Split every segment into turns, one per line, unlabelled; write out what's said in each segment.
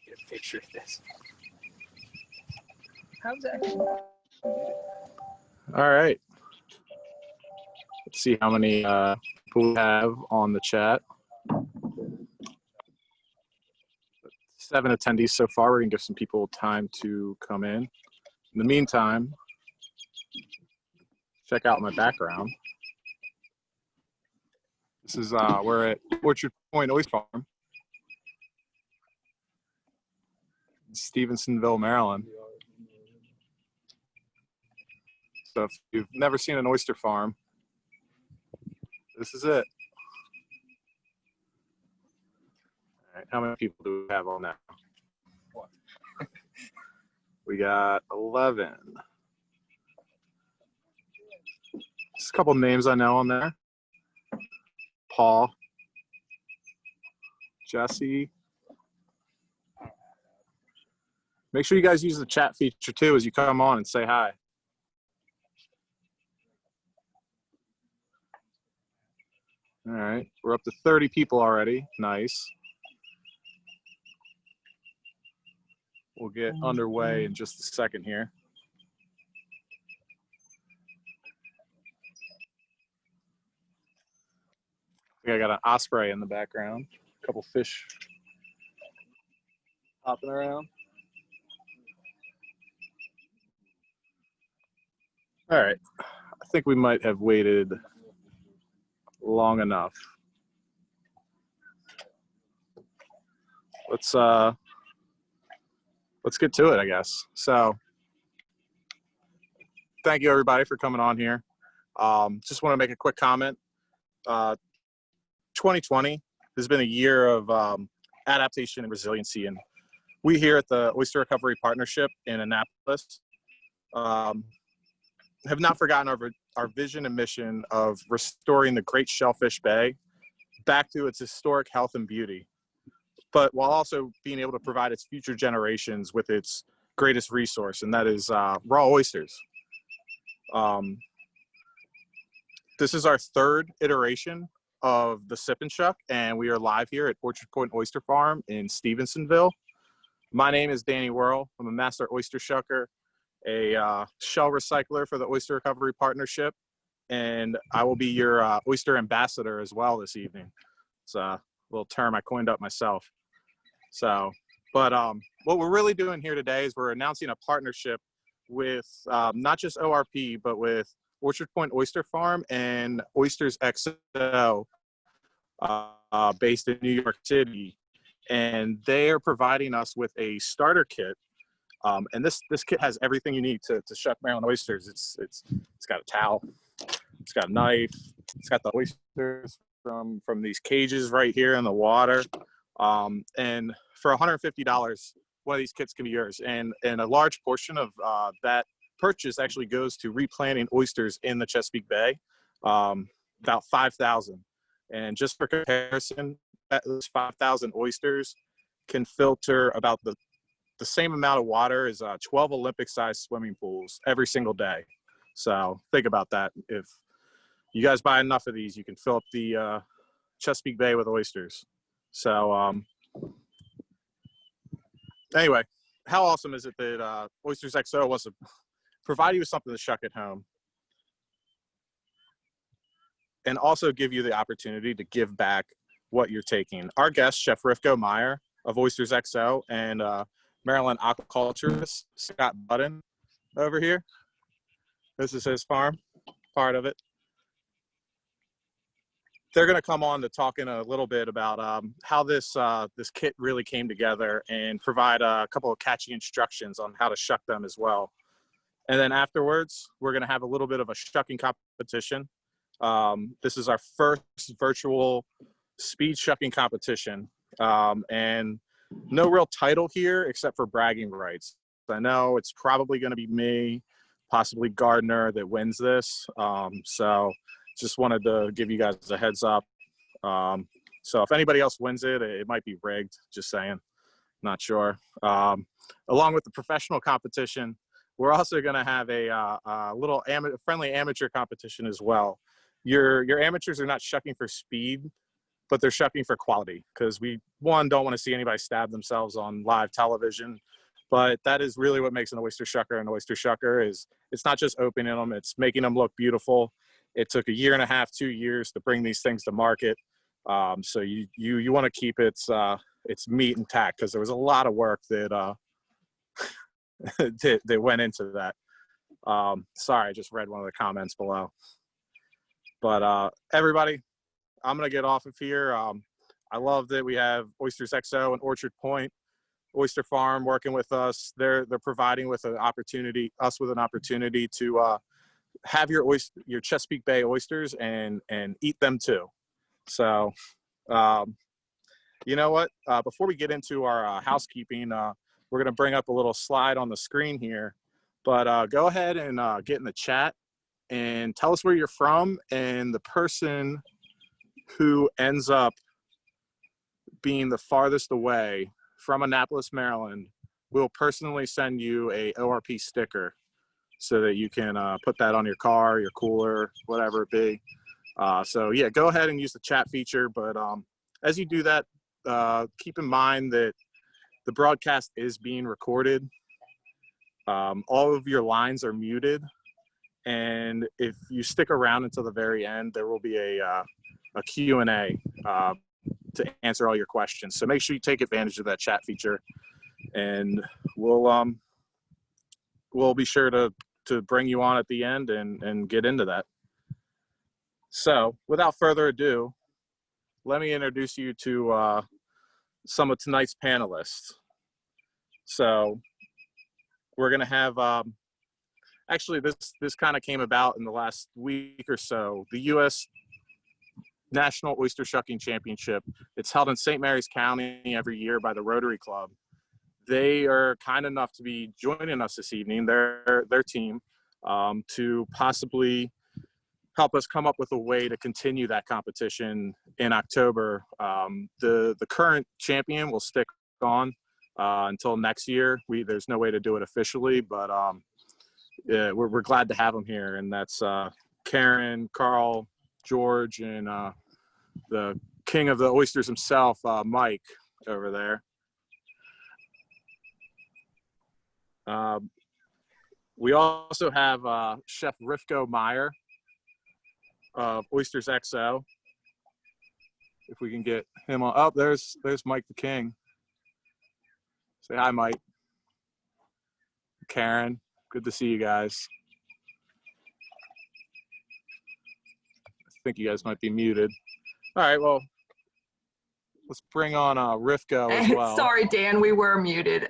Get a picture of this. How's that?
All right. Let's see how many people we have on the chat. 7 attendees so far. We're going to give some people time to come in. In the meantime, check out my background. This is, we're at Orchard Point Oyster Farm, Stevensonville, Maryland. So if you've never seen an oyster farm, this is it. All right, how many people do we have on now? We got 11. Just a couple names I know on there. Paul, Jesse. Make sure you guys use the chat feature too as you come on and say hi. All right, we're up to 30 people already. Nice. We'll get underway in just a second here. I think I got an osprey in the background. A couple fish hopping around. All right, I think we might have waited long enough. Let's get to it, I guess. So thank you everybody for coming on here. Just want to make a quick comment. 2020 has been a year of adaptation and resiliency, and we here at the Oyster Recovery Partnership in Annapolis have not forgotten our vision and mission of restoring the Great Shellfish Bay back to its historic health and beauty, but while also being able to provide its future generations with its greatest resource, and that is raw oysters. This is our third iteration of the Sip and Shuck, and we are live here at Orchard Point Oyster Farm in Stevensonville. My name is Danny Whirl. I'm a master oyster shucker, a shell recycler for the Oyster Recovery Partnership, and I will be your oyster ambassador as well this evening. It's a little term I coined up myself. So, but what we're really doing here today is we're announcing a partnership with not just ORP, but with Orchard Point Oyster Farm and Oysters XO, based in New York City, and they are providing us with a starter kit. And this kit has everything you need to shuck Maryland oysters. It's got a towel, it's got a knife, it's got the oysters from these cages right here in the water. And for $150, one of these kits can be yours. And a large portion of that purchase actually goes to replanting oysters in the Chesapeake Bay, about 5,000. And just for comparison, those 5,000 oysters can filter about the same amount of water as 12 Olympic-sized swimming pools every single day. So think about that. If you guys buy enough of these, you can fill up the Chesapeake Bay with oysters. So anyway, how awesome is it that Oysters XO wants to provide you with something to shuck at home and also give you the opportunity to give back what you're taking. Our guest, Chef Rifko Meyer of Oysters XO, and Maryland aquaculturist Scott Budden over here. This is his farm, part of it. They're going to come on to talk in a little bit about how this kit really came together and provide a couple of catchy instructions on how to shuck them as well. And then afterwards, we're going to have a little bit of a shucking competition. This is our first virtual speed shucking competition, and no real title here except for bragging rights. I know it's probably going to be me, possibly Gardner, that wins this. So just wanted to give you guys a heads up. So if anybody else wins it, it might be rigged, just saying, not sure. Along with the professional competition, we're also going to have a little friendly amateur competition as well. Your amateurs are not shucking for speed, but they're shucking for quality because we, one, don't want to see anybody stab themselves on live television. But that is really what makes an oyster shucker an oyster shucker. Is it's not just opening them, it's making them look beautiful. It took 1.5 to 2 years to bring these things to market. So you want to keep its meat intact, because there was a lot of work that that went into that. Sorry, I just read one of the comments below. But everybody, I'm gonna get off of here. I love that we have Oysters XO and Orchard Point Oyster Farm working with us. They're providing with an opportunity to have your Chesapeake Bay oysters and eat them too. So you know what? Before we get into our housekeeping, we're gonna bring up a little slide on the screen here. But go ahead and get in the chat and tell us where you're from, and the person who ends up being the farthest away from Annapolis, Maryland, will personally send you a ORP sticker so that you can put that on your car, your cooler, whatever it be. So yeah, go ahead and use the chat feature. But as you do that, keep in mind that the broadcast is being recorded. All of your lines are muted. And if you stick around until the very end, there will be a Q&A to answer all your questions. So make sure you take advantage of that chat feature, and we'll be sure to bring you on at the end and get into that. So without further ado, let me introduce you to some of tonight's panelists. So we're gonna have, actually this kind of came about in the last week or so, the U.S. National Oyster Shucking Championship. It's held in St. Mary's County every year by the Rotary Club. They are kind enough to be joining us this evening, their team, to possibly help us come up with a way to continue that competition in October. The current champion will stick on until next year. There's no way to do it officially, but yeah, we're glad to have them here, and that's Karen, Carl, George, and the king of the oysters himself, Mike, over there. We also have Chef Rifko Meyer of Oysters XO. If we can get him on. Oh, there's Mike the King. Say hi, Mike. Karen, good to see you guys. I think you guys might be muted. All right, well, let's bring on Rifko as well.
Sorry, Dan, we were muted.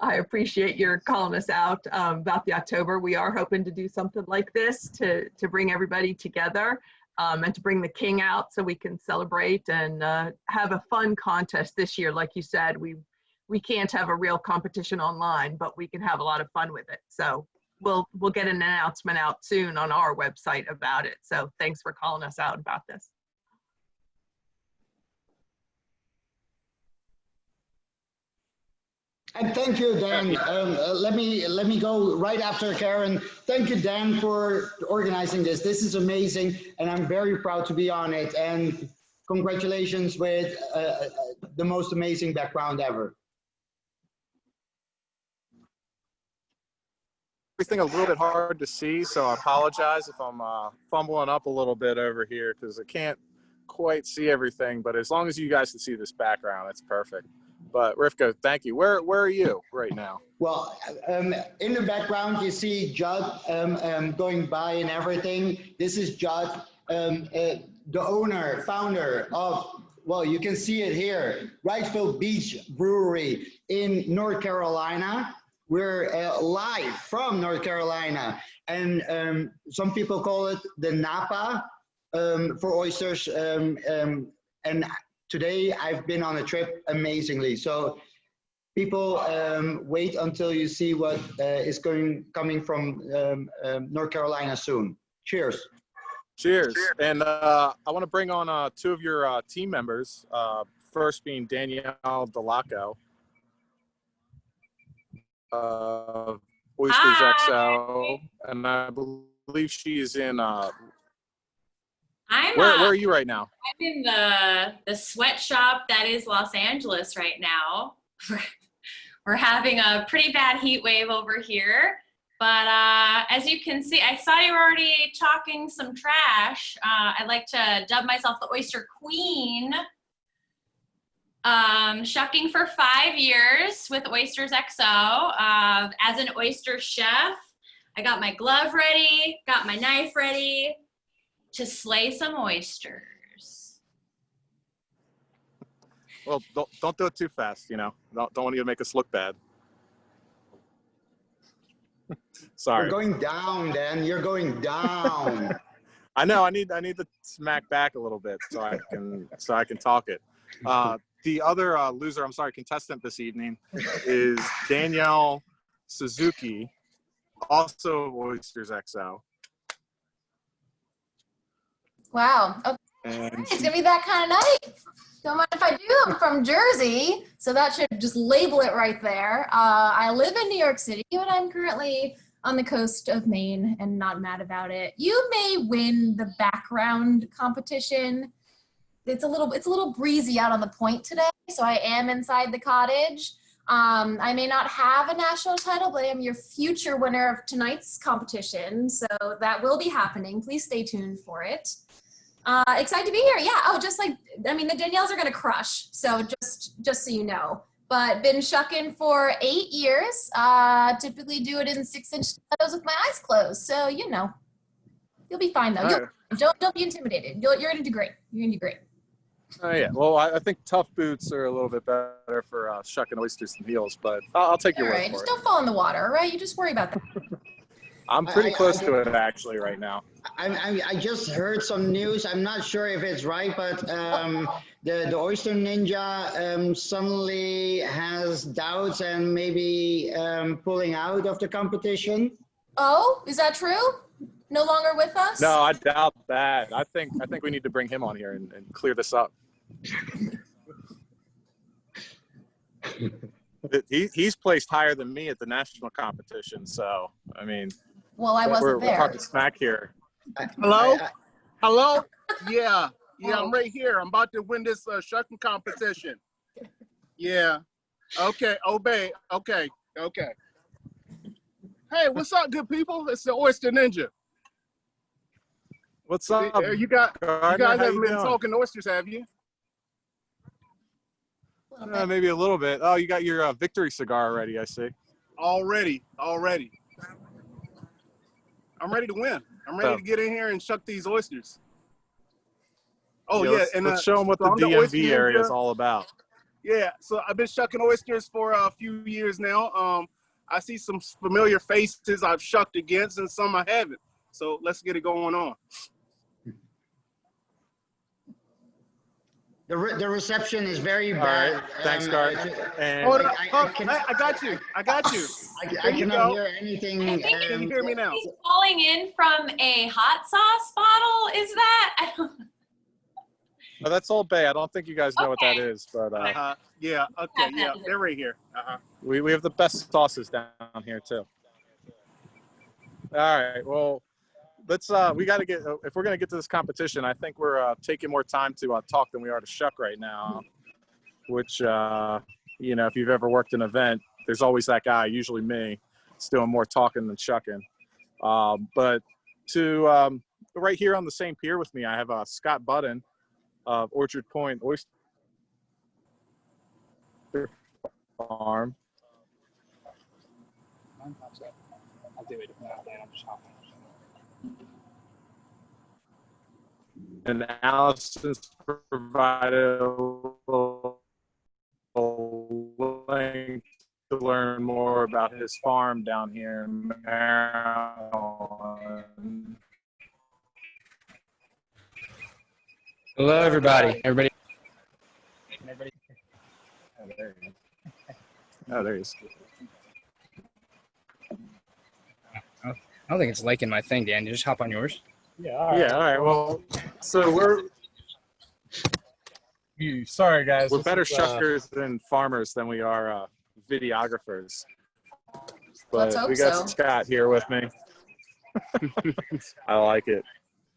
I appreciate your calling us out about the October. We are hoping to do something like this to bring everybody together and to bring the king out so we can celebrate and have a fun contest this year. Like you said, we can't have a real competition online, but we can have a lot of fun with it. So we'll get an announcement out soon on our website about it. So thanks for calling us out about this.
And thank you, Dan. Let me go right after Karen. Thank you, Dan, for organizing this. This is amazing, and I'm very proud to be on it. And congratulations with the most amazing background ever.
Everything a little bit hard to see, so I apologize if I'm fumbling up a little bit over here because I can't quite see everything. But as long as you guys can see this background, it's perfect. But Rifko, thank you. Where are you right now?
Well, in the background, you see Judd going by and everything. This is Judd, the owner, founder of, well, you can see it here, Wrightsville Beach Brewery in North Carolina. We're live from North Carolina. And some people call it the Napa for oysters. And today I've been on a trip amazingly. So people wait until you see what is coming from North Carolina soon. Cheers.
Cheers. And I want to bring on two of your team members. First being Danielle Suzuki, Oysters XO, and I believe she's in Where are you right now?
I'm in the sweatshop that is Los Angeles right now. We're having a pretty bad heat wave over here. But as you can see, I saw you were already talking some trash. I'd like to dub myself the Oyster Queen. Shucking for 5 years with Oysters XO as an oyster chef. I got my glove ready, got my knife ready to slay some oysters.
Well, don't do it too fast, you know. Don't want you to make us look bad. Sorry.
You're going down, Dan. You're going down.
I know. I need to smack back a little bit so I can talk it. The other contestant this evening is Danielle Suzuki, also of Oysters XO.
Wow. Okay.
And
It's gonna be that kind of night. Don't mind if I do. I'm from Jersey, so that should just label it right there. I live in New York City, but I'm currently on the coast of Maine and not mad about it. You may win the background competition. It's a little breezy out on the point today, so I am inside the cottage. I may not have a national title, but I am your future winner of tonight's competition, so that will be happening. Please stay tuned for it. Excited to be here. Yeah. Oh, the Danielles are gonna crush. So just so you know. But been shucking for 8 years. Typically do it in 6-inch stilettos with my eyes closed. So you know, you'll be fine though.
Right.
Don't be intimidated. You're gonna do great. You're gonna do great.
Oh yeah. Well, I think tough boots are a little bit better for shucking oysters than heels, but I'll take your
All
word
right.
for
Just
it.
don't fall in the water. All right. You just worry about that.
I'm pretty close to it actually right now.
I just heard some news. I'm not sure if it's right, but the Oyster Ninja suddenly has doubts and maybe pulling out of the competition.
Oh, is that true? No longer with us?
No, I doubt that. I think we need to bring him on here and clear this up. He's placed higher than me at the national competition, so I mean,
Well, I wasn't
we're
there.
talking smack here.
Hello? Hello? Yeah, I'm right here. I'm about to win this shucking competition. Yeah. Okay, obey. Okay. Hey, what's up, good people? It's the Oyster Ninja.
What's up?
You guys
Gardner? How
haven't
you
been
doing?
talking oysters, have you?
Maybe a little bit. Oh, you got your victory cigar ready, I see.
Already. I'm ready to win. I'm ready to get in here and shuck these oysters. Oh yeah,
let's show them what the DMV area is all about.
Yeah, so I've been shucking oysters for a few years now. I see some familiar faces I've shucked against and some I haven't. So let's get it going on.
The reception is very bad.
All right, thanks, Gardner.
Hold on, I got you.
I cannot hear anything.
Can you hear me now?
He's calling in from a hot sauce bottle, is that? I don't know.
Oh, that's Old Bay. I don't think you guys know what that is, but
Yeah, okay, yeah, they're right here.
we have the best sauces down here too. All right, well, let's we got to get, if we're going to get to this competition, I think we're taking more time to talk than we are to shuck right now, which you know, if you've ever worked an event, there's always that guy, usually me, it's doing more talking than shucking. But to right here on the same pier with me, I have Scott Budden of Orchard Point Oyster Farm. And Allison's provided a link to learn more about his farm down here in Maryland.
Hello, everybody.
Oh, there he is.
I don't think it's liking my thing, Dan. You just hop on yours.
Yeah, all right. Well, so we're
sorry, guys.
We're better shuckers than farmers than we are videographers. But
Let's hope
we got
so.
Scott here with me. I like it.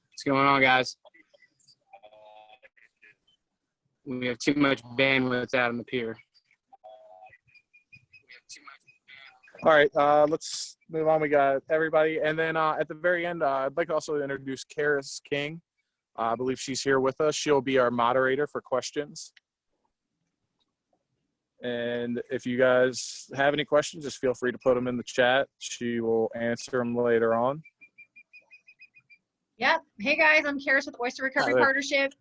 What's going on, guys? We have too much bandwidth out on the pier.
All right, let's move on. We got everybody. And then at the very end, I'd like to also introduce Karis King. I believe she's here with us. She'll be our moderator for questions. And if you guys have any questions, just feel free to put them in the chat. She will answer them later on.
Yep. Hey guys, I'm Karis with Oyster Recovery Partnership.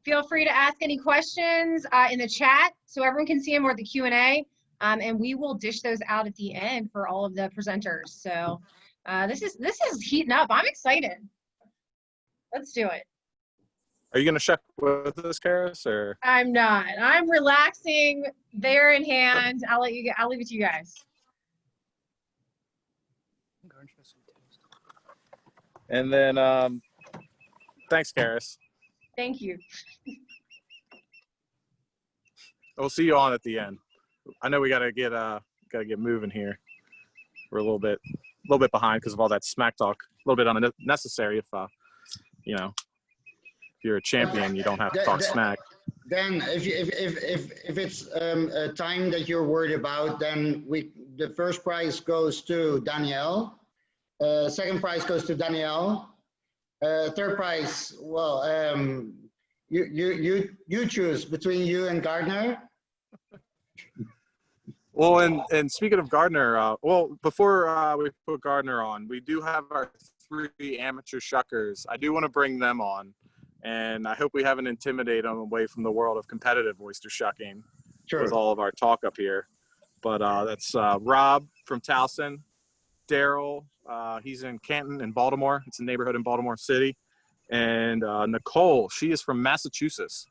Feel free to ask any questions in the chat so everyone can see them, or the Q&A, and we will dish those out at the end for all of the presenters. So this is heating up. I'm excited. Let's do it.
Are you going to shuck with us, Karis, or?
I'm not. I'm relaxing there in hand. I'll leave it to you guys.
And then thanks, Karis.
Thank you.
We'll see you on at the end. I know we gotta get moving here. We're a little bit behind because of all that smack talk. A little bit unnecessary if you know, if you're a champion, you don't have to talk smack.
Then if it's a time that you're worried about, then the first prize goes to Danielle. Second prize goes to Danielle. Third prize, well, you choose between you and Gardner.
Well, and speaking of Gardner, well, before we put Gardner on, we do have our 3 amateur shuckers. I do want to bring them on, and I hope we haven't intimidated them away from the world of competitive oyster shucking with all of our talk up here. But that's Rob from Towson, Daryl, he's in Canton in Baltimore. It's a neighborhood in Baltimore City. And Nicole, she is from Massachusetts.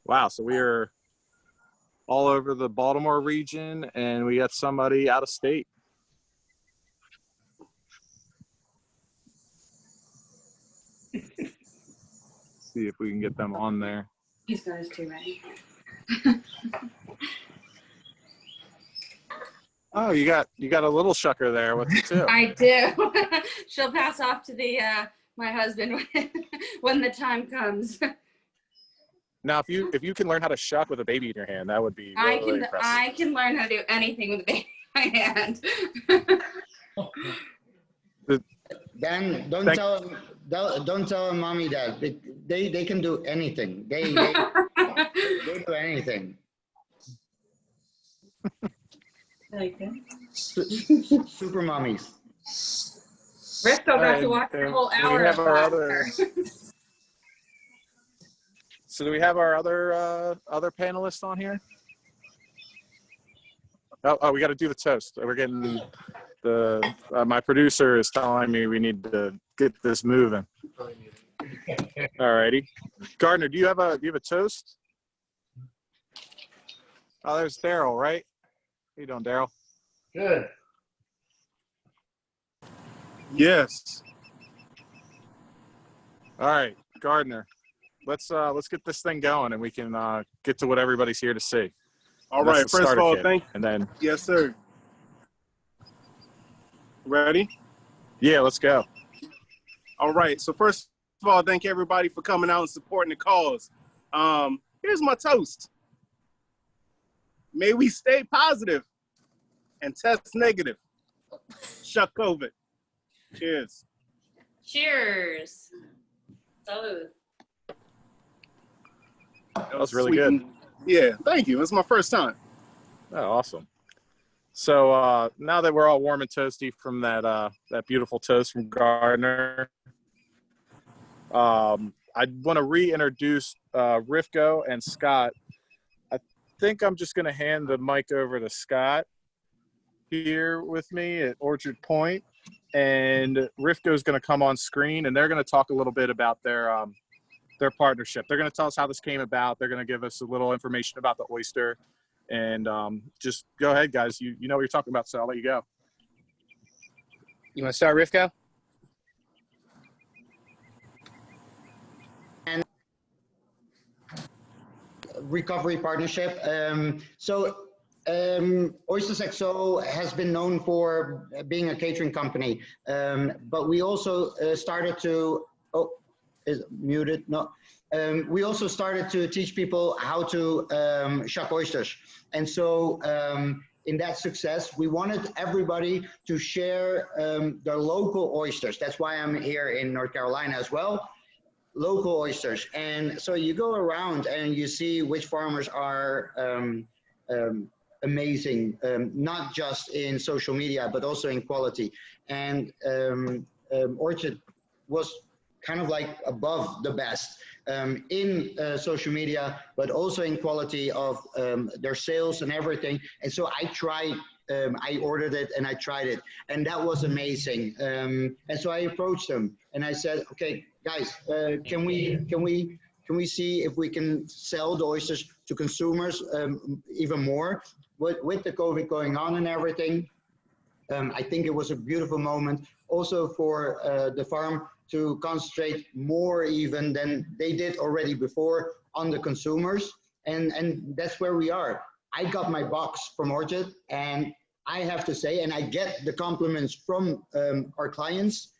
Wow, so we are all over the Baltimore region, and we got somebody out of state. See if we can get them on there.
He's got his 2 ready.
Oh, you got a little shucker there with you too.
I do. She'll pass off to the my husband when the time comes.
Now, if you can learn how to shuck with a baby in your hand, that would be really impressive.
I can learn how to do anything with a baby in my hand.
Dan, don't tell mommy that they can do anything. They do anything.
Like that.
Super mommies.
Risto got to watch the whole hour of that.
So do we have our other panelists on here? Oh, we got to do the toast. We're getting my producer is telling me we need to get this moving. All righty, Gardner, do you have a toast? Oh, there's Daryl, right? How you doing, Daryl?
Good.
Yes. All right, Gardner. Let's get this thing going, and we can get to what everybody's here to see.
All right. First of all, thank you.
And then.
Yes, sir. Ready?
Yeah, let's go.
All right. So first of all, thank you everybody for coming out and supporting the cause. Here's my toast. May we stay positive and test negative. Shuck COVID. Cheers.
Cheers. Salud.
That was really good.
Yeah, thank you. It's my first time.
Oh, awesome. So now that we're all warm and toasty from that beautiful toast from Gardner, I want to reintroduce Rifko and Scott. I think I'm just going to hand the mic over to Scott here with me at Orchard Point, and Rifko is going to come on screen, and they're going to talk a little bit about their partnership. They're going to tell us how this came about. They're going to give us a little information about the oyster, and just go ahead, guys. You know what you're talking about, so I'll let you go.
You want to start, Rifko?
And recovery partnership. Oysters XO has been known for being a catering company, but we also started to, is it muted? No. we also started to teach people how to shuck oysters. And so in that success, we wanted everybody to share their local oysters. That's why I'm here in North Carolina as well, local oysters. And so you go around and you see which farmers are amazing, not just in social media, but also in quality. And Orchard was kind of like above the best in social media, but also in quality of their sales and everything. And so I tried, I ordered it and I tried it, and that was amazing. And so I approached them and I said, okay, guys, can we see if we can sell the oysters to consumers even more with the COVID going on and everything. I think it was a beautiful moment also for the farm to concentrate more even than they did already before on the consumers. And that's where we are. I got my box from Orchard, and I have to say, and I get the compliments from our clients,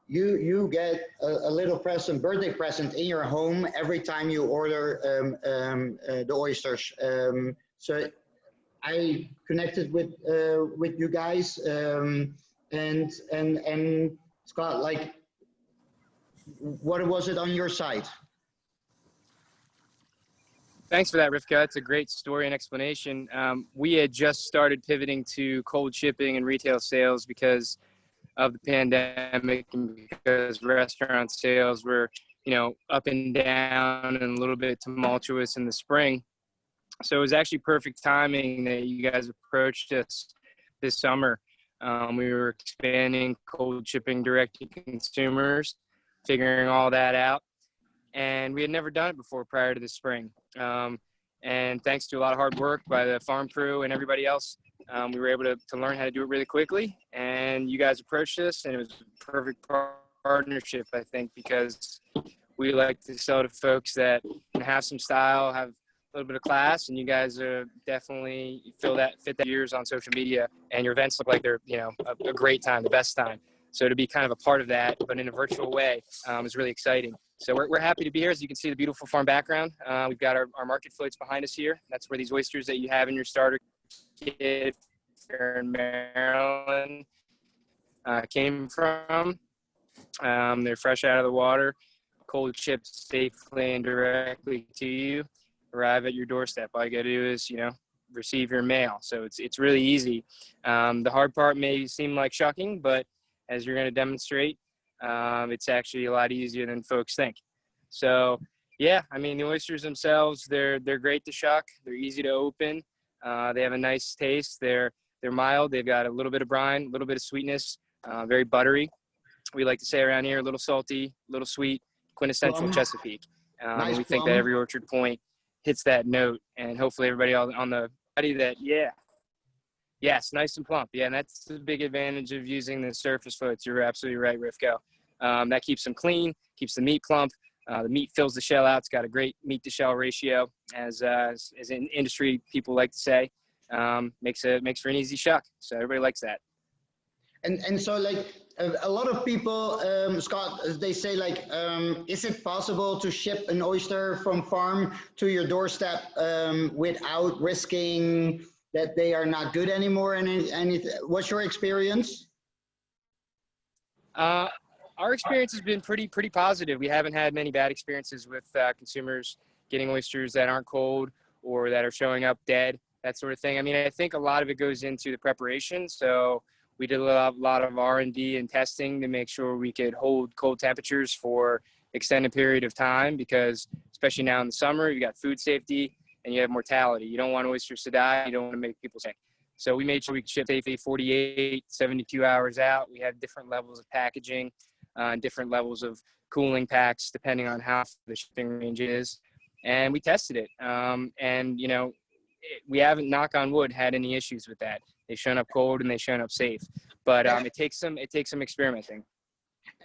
you get a little present, birthday present in your home every time you order the oysters. So I connected with you guys, and Scott, like, what was it on your side?
Thanks for that, Rivka. It's a great story and explanation. We had just started pivoting to cold shipping and retail sales because of the pandemic and because restaurant sales were, up and down and a little bit tumultuous in the spring. So it was actually perfect timing that you guys approached us this summer. We were expanding cold shipping direct to consumers, figuring all that out. And we had never done it before prior to the spring. And thanks to a lot of hard work by the farm crew and everybody else, we were able to learn how to do it really quickly. And you guys approached us, and it was a perfect partnership, I think, because we like to sell to folks that can have some style, have a little bit of class, and you guys definitely fit that years on social media, and your events look like they're a great time, the best time. So to be kind of a part of that, but in a virtual way, is really exciting. So we're happy to be here. As you can see, the beautiful farm background. We've got our market floats behind us here. That's where these oysters that you have in your starter kit here in Maryland came from. They're fresh out of the water, cold shipped safely and directly to you, arrive at your doorstep. All you got to do is, receive your mail. So it's really easy. The hard part may seem like shucking, but as you're going to demonstrate, it's actually a lot easier than folks think. So yeah, I mean, the oysters themselves, they're great to shuck. They're easy to open. They have a nice taste. They're mild. They've got a little bit of brine, a little bit of sweetness, very buttery. We like to say around here, a little salty, a little sweet, quintessential Chesapeake.
Nice
we think that every orchard point hits that note, and hopefully everybody on the body that, yes, nice and plump. Yeah, and that's the big advantage of using the surface floats. You're absolutely right, Rivko. That keeps them clean, keeps the meat plump. The meat fills the shell out. It's got a great meat to shell ratio, as in industry people like to say. Makes for an easy shuck. So everybody likes that.
And so, like, a lot of people, Scott, they say, like, is it possible to ship an oyster from farm to your doorstep without risking that they are not good anymore? And what's your experience?
Our experience has been pretty positive. We haven't had many bad experiences with consumers getting oysters that aren't cold or that are showing up dead, that sort of thing. I mean, I think a lot of it goes into the preparation. So we did a lot of R&D and testing to make sure we could hold cold temperatures for extended period of time, because especially now in the summer, you got food safety and you have mortality. You don't want oysters to die. You don't want to make people sick. So we made sure we could ship safely 48, 72 hours out. We have different levels of packaging, different levels of cooling packs, depending on how the shipping range is. And we tested it. We haven't, knock on wood, had any issues with that. They've shown up cold and they've shown up safe. But it takes some experimenting.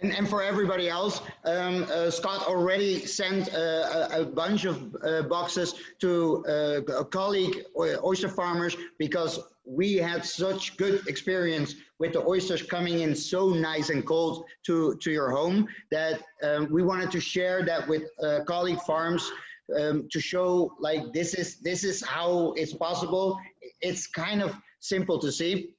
And for everybody else, Scott already sent a bunch of boxes to a colleague, oyster farmers, because we had such good experience with the oysters coming in so nice and cold to your home that we wanted to share that with colleague farms to show like this is how it's possible. It's kind of simple to see,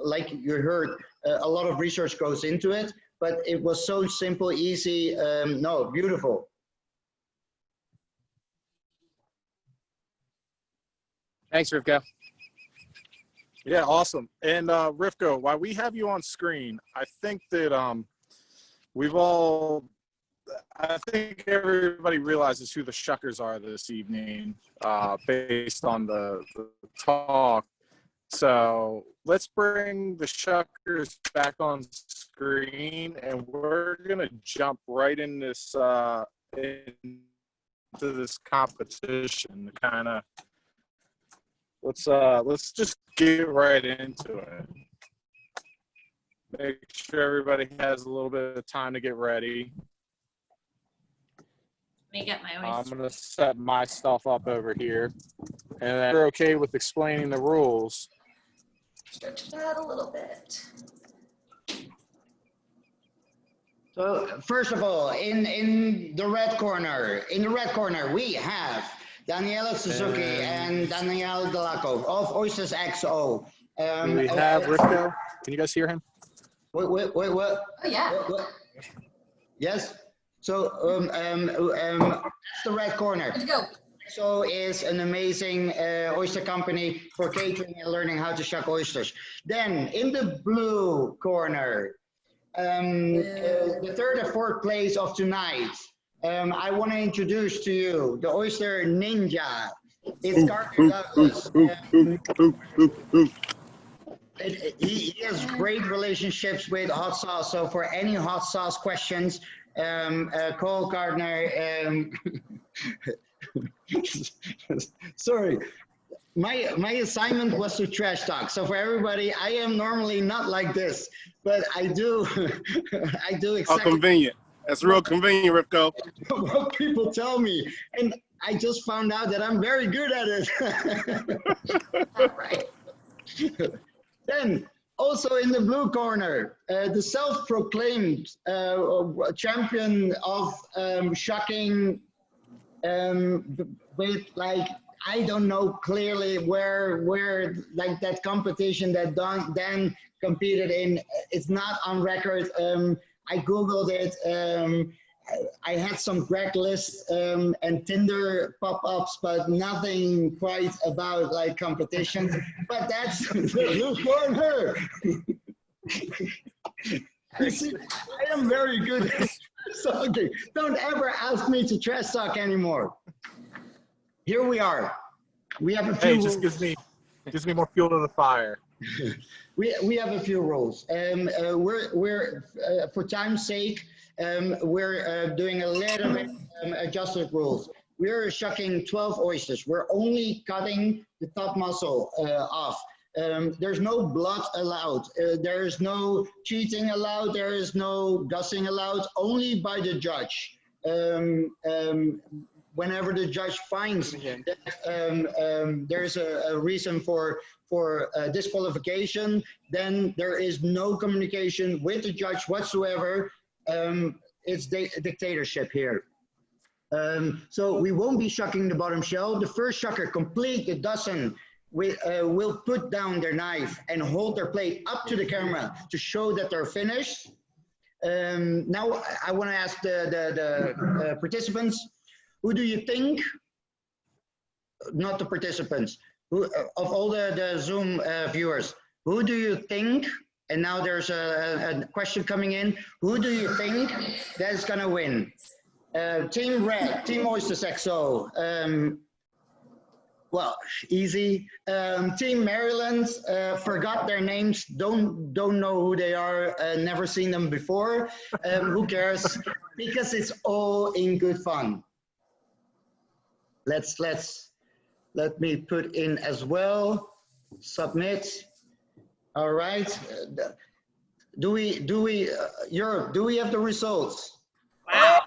like you heard, a lot of research goes into it. But it was so simple, easy, no, beautiful.
Thanks, Rivka.
Yeah, awesome. And Rivka, while we have you on screen, I think that I think everybody realizes who the Shuckers are this evening, based on the talk. So let's bring the Shuckers back on screen, and we're gonna jump right in this into this competition. Kind of let's just get right into it. Make sure everybody has a little bit of time to get ready.
Let me get my
I'm
oyster.
gonna set my stuff up over here, and then you're okay with explaining the rules.
Stretch it out a little bit.
So first of all, in the red corner, we have Danielle Suzuki and Danielle Delacco of Oysters XO.
Do we have Rivka? Can you guys hear him?
Wait, what?
Oh yeah.
What? Yes. So that's the red corner.
Good to go.
So is an amazing oyster company for catering and learning how to shuck oysters. Then in the blue corner, the third and fourth place of tonight, I want to introduce to you the Oyster Ninja. It's Carter Douglas. He has great relationships with hot sauce. So for any hot sauce questions, call Gardner. Sorry, my assignment was to trash talk. So for everybody, I am normally not like this, but I do exactly.
How convenient. That's real convenient, Rivko.
What people tell me, and I just found out that I'm very good at it.
All right.
Then also in the blue corner, the self-proclaimed champion of shucking. With like, I don't know clearly where like that competition that Dan competed in, it's not on record. I Googled it. I had some Craigslist and Tinder pop-ups, but nothing quite about like competition. But that's the blue corner. You see, I am very good at talking. Don't ever ask me to trash talk anymore. Here we are. We have a few.
Hey, it just gives me more fuel to the fire.
We have a few rules. We're for time's sake, we're doing a little bit adjusted rules. We're shucking 12 oysters. We're only cutting the top muscle off. There's no blood allowed. There is no cheating allowed. There is no gussing allowed, only by the judge. Whenever the judge finds that there's a reason for disqualification, then there is no communication with the judge whatsoever. It's dictatorship here. So we won't be shucking the bottom shell. The first shucker complete the dozen will put down their knife and hold their plate up to the camera to show that they're finished. Now I want to ask the participants, who do you think, not the participants, who, of all the Zoom viewers, who do you think, and now there's a question coming in, who do you think that's gonna win? Team Red, Team Oysters XO, well, easy. Team Maryland, forgot their names, don't know who they are, never seen them before. Who cares? Because it's all in good fun. Let me put in as well. Submit. All right. Do we Europe? Do we have the results?
Wow.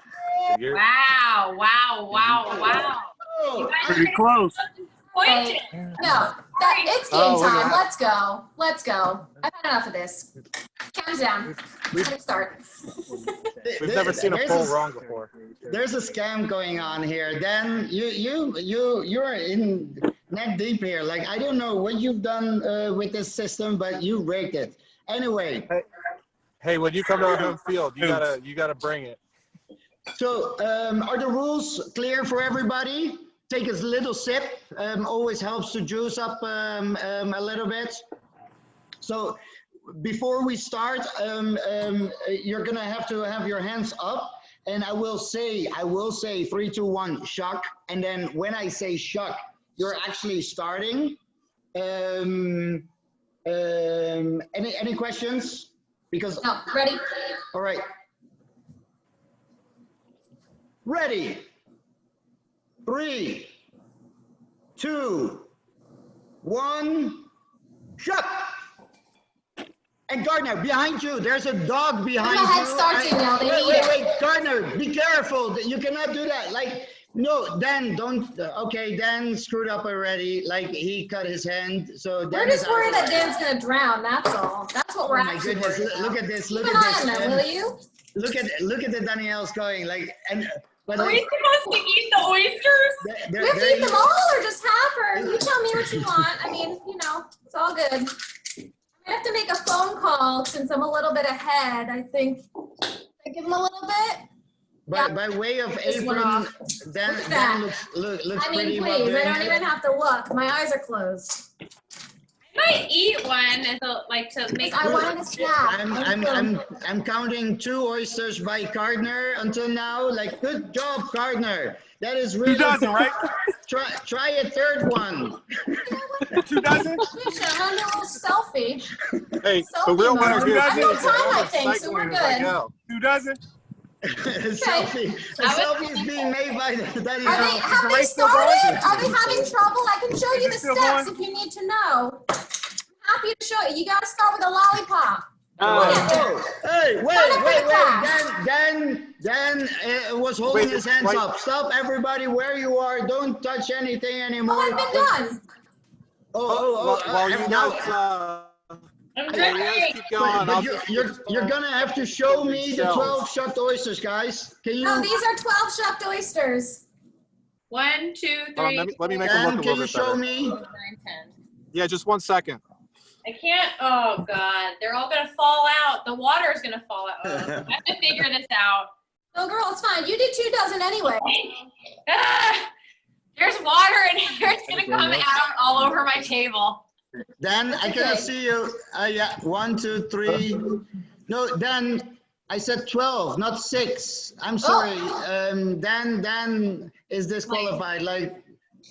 You're-
Wow. Wow. Wow. Wow.
Oh,
Pretty close.
Hey, no, it's game
Oh, look at
time.
that.
Let's go. Let's go. I've had enough of this. Count down. Let's start.
We've never seen a
there's
poll wrong before.
There's a scam going on here. Dan, you're in neck deep here. Like, I don't know what you've done with this system, but you rigged it. Anyway,
Hey, when you come to our home field, you gotta bring it.
so are the rules clear for everybody? Take a little sip. Always helps to juice up a little bit. So before we start, you're gonna have to have your hands up, and I will say 3, 2, 1, shuck, and then when I say shuck, you're actually starting. Any questions? Because
No, ready?
all right, ready. 3, 2, 1, shuck. And Gardner, behind you, there's a dog behind you.
Give 'em a head start, Danielle, they need it.
Wait, Gardner, be careful. You cannot do that. Like, no, Dan, don't. Okay, Dan screwed up already. Like, he cut his hand. So Dan
We're just
is
worried
out.
that Dan's gonna drown. That's all. That's what we're
Oh my
actually
goodness!
worried about.
Look at this! Look
Keep
at
an eye on
this!
them, will you?
Look at the Danielle's going like and. But
Are
like,
we supposed to eat the oysters?
they're-
We have to
they're-
eat them all or just half her. You tell me what you want. I mean, you know, it's all good. I have to make a phone call since I'm a little bit ahead. I think I give them a little bit.
by way of
This one
apron,
off.
Dan,
Look at
Dan
that.
looks
I mean,
pretty
please,
well
I
doing
don't
it.
even have to look. My eyes are closed.
I might eat one as a, like to make.
I wanted a snack.
I'm counting 2 oysters by Gardner until now. Like, good job, Gardner. That is really.
2 dozen, right?
Try a third one.
2 dozen?
I'm on a little selfie.
Hey,
Selfie
the real winner
mode.
here.
I got time, I think, so we're good.
2 dozen?
Selfie. A selfie is being made by Danielle.
Have they
race still
started? Are they having trouble? I can show you the
still
steps
going?
if you need to know. I'm happy to show you. You gotta start with a lollipop.
Oh, hey, wait. Dan was holding
Wait,
his hands
wait.
up. Stop, everybody, where you are. Don't touch anything anymore.
Oh, I've been done.
While you
now,
guys,
I'm
yeah, you guys
drinking.
keep going.
but you're gonna have to show me the 12 shucked oysters, guys. Can you?
Oh, these are 12 shucked oysters.
1, 2, 3.
Hold on, let me make them
Dan,
look a
can
little
you
bit
show
better.
me?
9, 10.
Yeah, just 1 second.
I can't. Oh God, they're all gonna fall out. The water is gonna fall out. I have to figure this out.
Oh, girl, it's fine. You did 2 dozen anyway.
Ah, there's water in here. It's gonna come out all over my table.
Dan, I cannot
okay.
see you. Yeah, 1, 2, 3. No, Dan, I said 12, not 6. I'm sorry. Dan is disqualified. Like,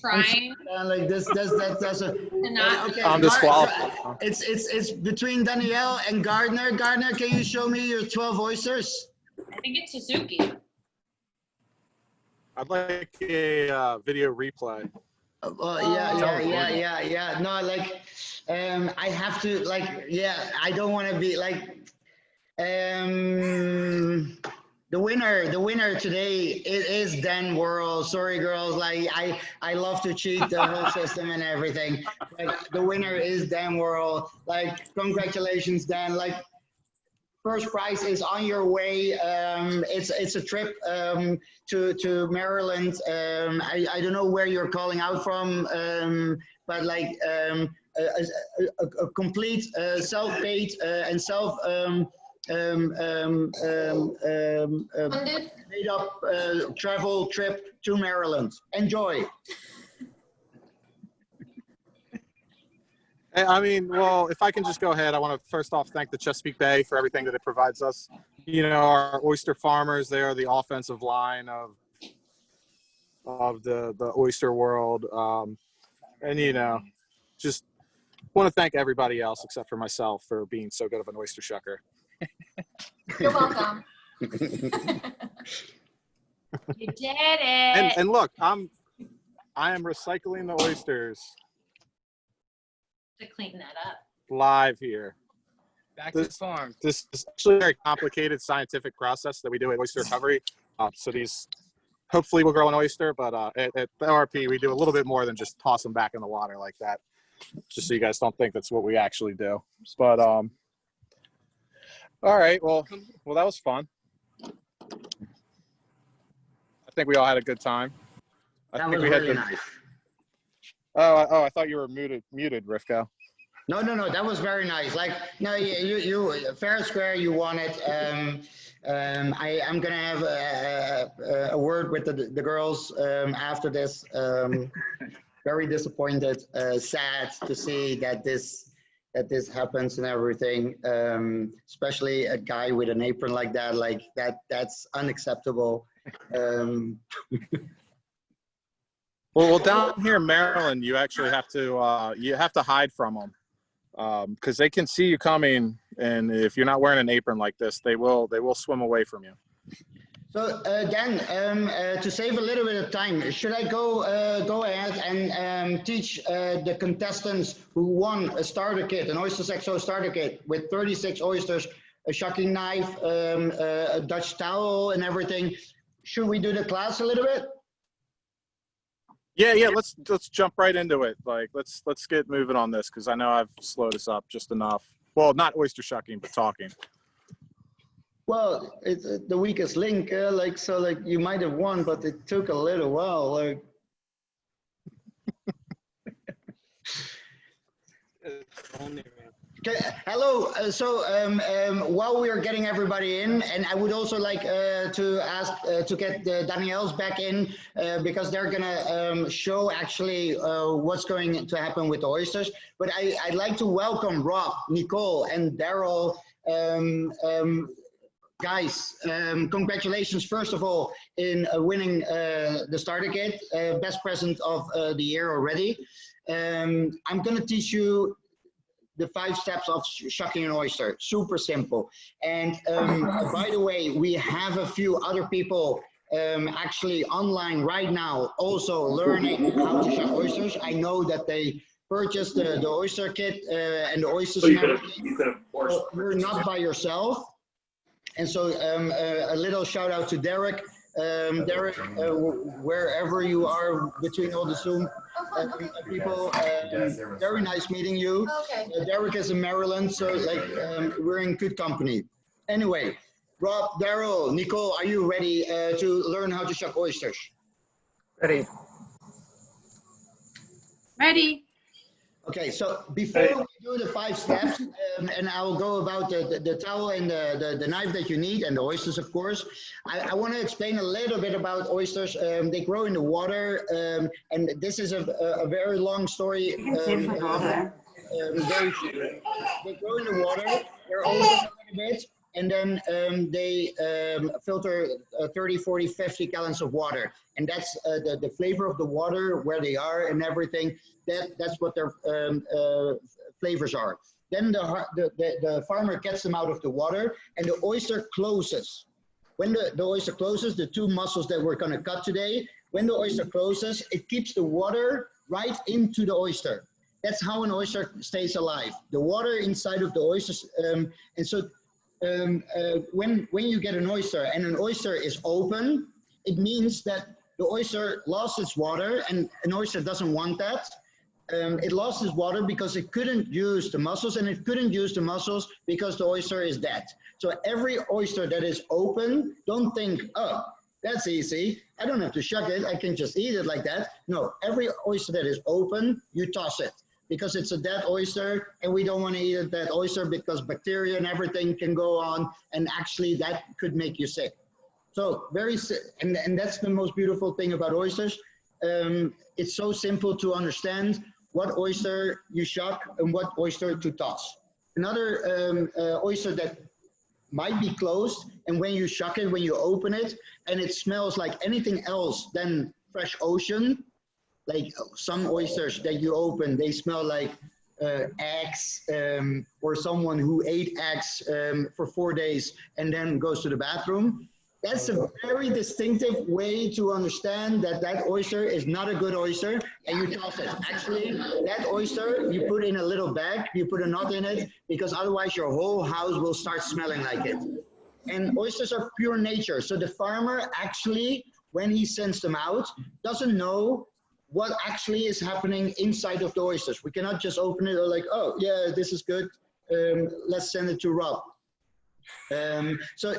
Trying
like this, that's a.
to not.
Okay,
I'm disqualified.
It's between Danielle and Gardner. Gardner, can you show me your 12 oysters?
I think it's Suzuki.
I'd like a video replay.
Yeah. No, like, I have to, like, yeah, I don't want to be like, the winner today is Dan Worrell. Sorry, girls. Like, I love to cheat the whole system and everything. But the winner is Dan Worrell. Like, congratulations, Dan. Like, first prize is on your way. It's a trip to Maryland. I don't know where you're calling out from, but like a complete self-paid and self made up travel trip to Maryland. Enjoy.
I mean, well, if I can just go ahead, I want to first off thank the Chesapeake Bay for everything that it provides us. You know, our oyster farmers, they are the offensive line of the oyster world. And, you know, just want to thank everybody else except for myself for being so good of an oyster shucker.
You're welcome.
You did it.
And look, I am recycling the oysters
to clean that up.
live here.
Back to the farm.
This is actually a very complicated scientific process that we do at Oyster Recovery. So these hopefully will grow an oyster, but at the ORP, we do a little bit more than just toss them back in the water like that. Just so you guys don't think that's what we actually do. But all right, well, that was fun. I think we all had a good time.
That was really nice.
Oh, I thought you were muted, Rivka.
No, that was very nice. Like, no, you fair and square, you won it. I'm gonna have a word with the girls after this. Very disappointed, sad to see that this happens and everything. Especially a guy with an apron like that, that's unacceptable.
Well, down here in Maryland, you actually have to hide from them. Because they can see you coming, and if you're not wearing an apron like this, they will swim away from you.
So Dan, to save a little bit of time, should I go ahead and teach the contestants who won a starter kit, an Oyster XO starter kit with 36 oysters, a shucking knife, a Dutch towel, and everything? Should we do the class a little bit?
Yeah. Let's jump right into it. Like, let's get moving on this, because I know I've slowed us up just enough. Well, not oyster shucking, but talking.
Well, it's the weakest link. You might have won, but it took a little while. Okay, hello. While we are getting everybody in, and I would also like to ask to get the Danielle's back in because they're gonna show actually what's going to happen with the oysters. But I'd like to welcome Rob, Nicole, and Daryl. Guys, congratulations first of all in winning the starter kit, best present of the year already. I'm gonna teach you the 5 steps of shucking an oyster. Super simple. And by the way, we have a few other people actually online right now also learning how to shuck oysters. I know that they purchased the oyster kit and the oysters and everything. So you're not by yourself. And so a little shout out to Derek. Derek, wherever you are between all the Zoom people, very nice meeting you.
Okay.
Derek is in Maryland, so we're in good company. Anyway, Rob, Daryl, Nicole, are you ready to learn how to shuck oysters?
Ready.
Ready.
Okay, so before we do the 5 steps, and I'll go about the towel and the knife that you need, and the oysters, of course, I want to explain a little bit about oysters. They grow in the water, and this is a very long story. They grow in the water, they're open quite a bit, and then they filter 30, 40, 50 gallons of water. And that's the flavor of the water, where they are and everything. That's what their flavors are. Then the farmer gets them out of the water, and the oyster closes. When the oyster closes, the 2 muscles that we're going to cut today, when the oyster closes, it keeps the water right into the oyster. That's how an oyster stays alive. The water inside of the oysters. And so when you get an oyster and an oyster is open, it means that the oyster lost its water, and an oyster doesn't want that. It lost its water because it couldn't use the muscles, and it couldn't use the muscles because the oyster is dead. So every oyster that is open, don't think, oh, that's easy. I don't have to shuck it. I can just eat it like that. No, every oyster that is open, you toss it because it's a dead oyster, and we don't want to eat a dead oyster because bacteria and everything can go on, and actually that could make you sick. So and that's the most beautiful thing about oysters. It's so simple to understand what oyster you shuck and what oyster to toss. Another oyster that might be closed, and when you shuck it, when you open it, and it smells like anything else than fresh ocean, like some oysters that you open, they smell like eggs, or someone who ate eggs for 4 days and then goes to the bathroom. That's a very distinctive way to understand that that oyster is not a good oyster, and you toss it. Actually, that oyster, you put in a little bag, you put a knot in it, because otherwise your whole house will start smelling like it. And oysters are pure nature, so the farmer actually, when he sends them out, doesn't know what actually is happening inside of the oysters. We cannot just open it or like, oh yeah, this is good, let's send it to Rob. So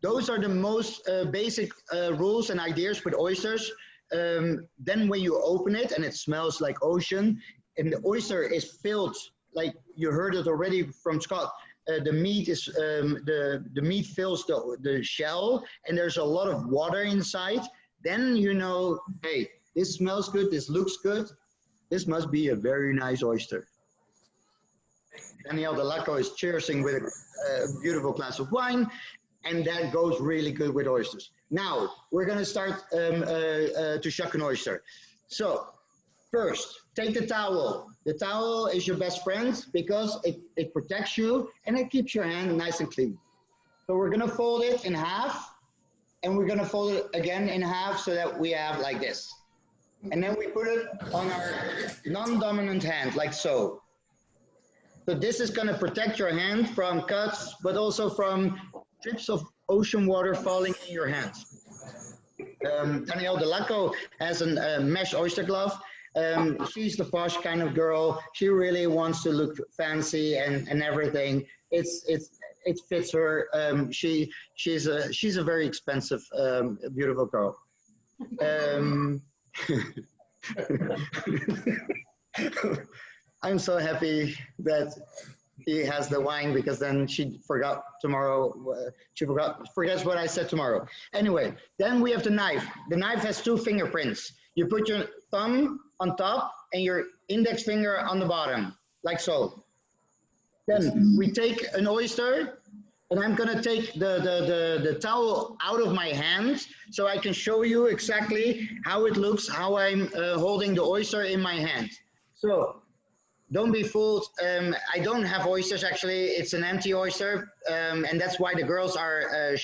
those are the most basic rules and ideas with oysters. Then when you open it and it smells like ocean, and the oyster is filled, like you heard it already from Scott, the meat is the meat fills the shell, and there's a lot of water inside. Then you know, hey, this smells good, this looks good, this must be a very nice oyster. Danielle Suzuki is cheersing with a beautiful glass of wine, and that goes really good with oysters. Now, we're gonna start to shuck an oyster. So, first, take the towel. The towel is your best friend because it protects you and it keeps your hand nice and clean. So we're gonna fold it in half, and we're gonna fold it again in half so that we have like this. And then we put it on our non-dominant hand, like so. So this is gonna protect your hand from cuts, but also from drips of ocean water falling in your hand. Danielle Suzuki has a mesh oyster glove. She's the posh kind of girl. She really wants to look fancy and everything. It fits her. She's a very expensive, beautiful girl. I'm so happy that he has the wine, because then she forgot tomorrow. She forgets what I said tomorrow. Anyway, then we have the knife. The knife has 2 fingerprints. You put your thumb on top and your index finger on the bottom, like so. Then we take an oyster, and I'm gonna take the towel out of my hand so I can show you exactly how it looks, how I'm holding the oyster in my hand. So, don't be fooled. I don't have oysters, actually. It's an empty oyster, and that's why the girls are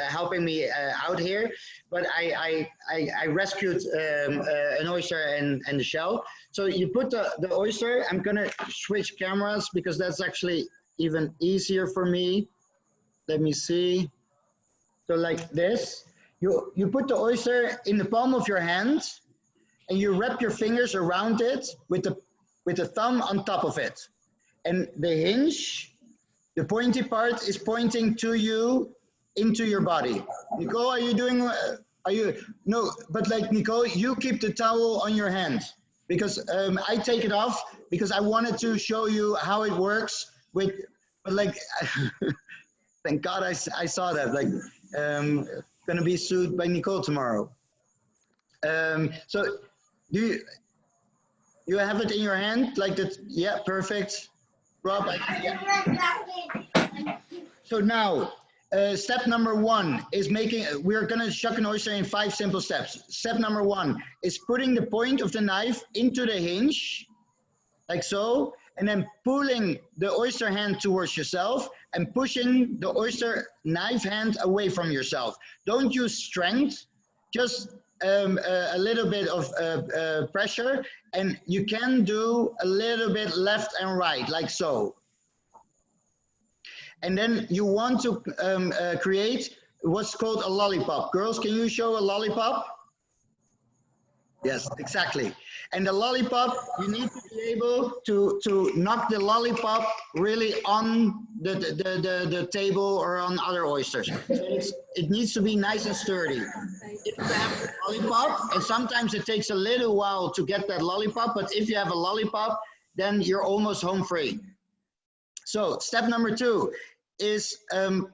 helping me out here. But I rescued an oyster and the shell. So you put the oyster. I'm gonna switch cameras because that's actually even easier for me. Let me see. So like this, you put the oyster in the palm of your hand, and you wrap your fingers around it with the thumb on top of it. And the hinge, the pointy part, is pointing to you, into your body. Nicole, are you doing, no, but like Nicole, you keep the towel on your hand, because I take it off because I wanted to show you how it works with, but like, thank God I saw that, like, gonna be sued by Nicole tomorrow. So you have it in your hand like that? Yeah, perfect. Rob, yeah. So now, step number 1 is we're gonna shuck an oyster in 5 simple steps. Step number 1 is putting the point of the knife into the hinge, like so, and then pulling the oyster hand towards yourself and pushing the oyster knife hand away from yourself. Don't use strength, just a little bit of pressure, and you can do a little bit left and right, like so. And then you want to create what's called a lollipop. Girls, can you show a lollipop? Yes, exactly. And the lollipop, you need to be able to knock the lollipop really on the table or on other oysters. So it needs to be nice and sturdy. If you have a lollipop, and sometimes it takes a little while to get that lollipop, but if you have a lollipop, then you're almost home free. So step number 2 is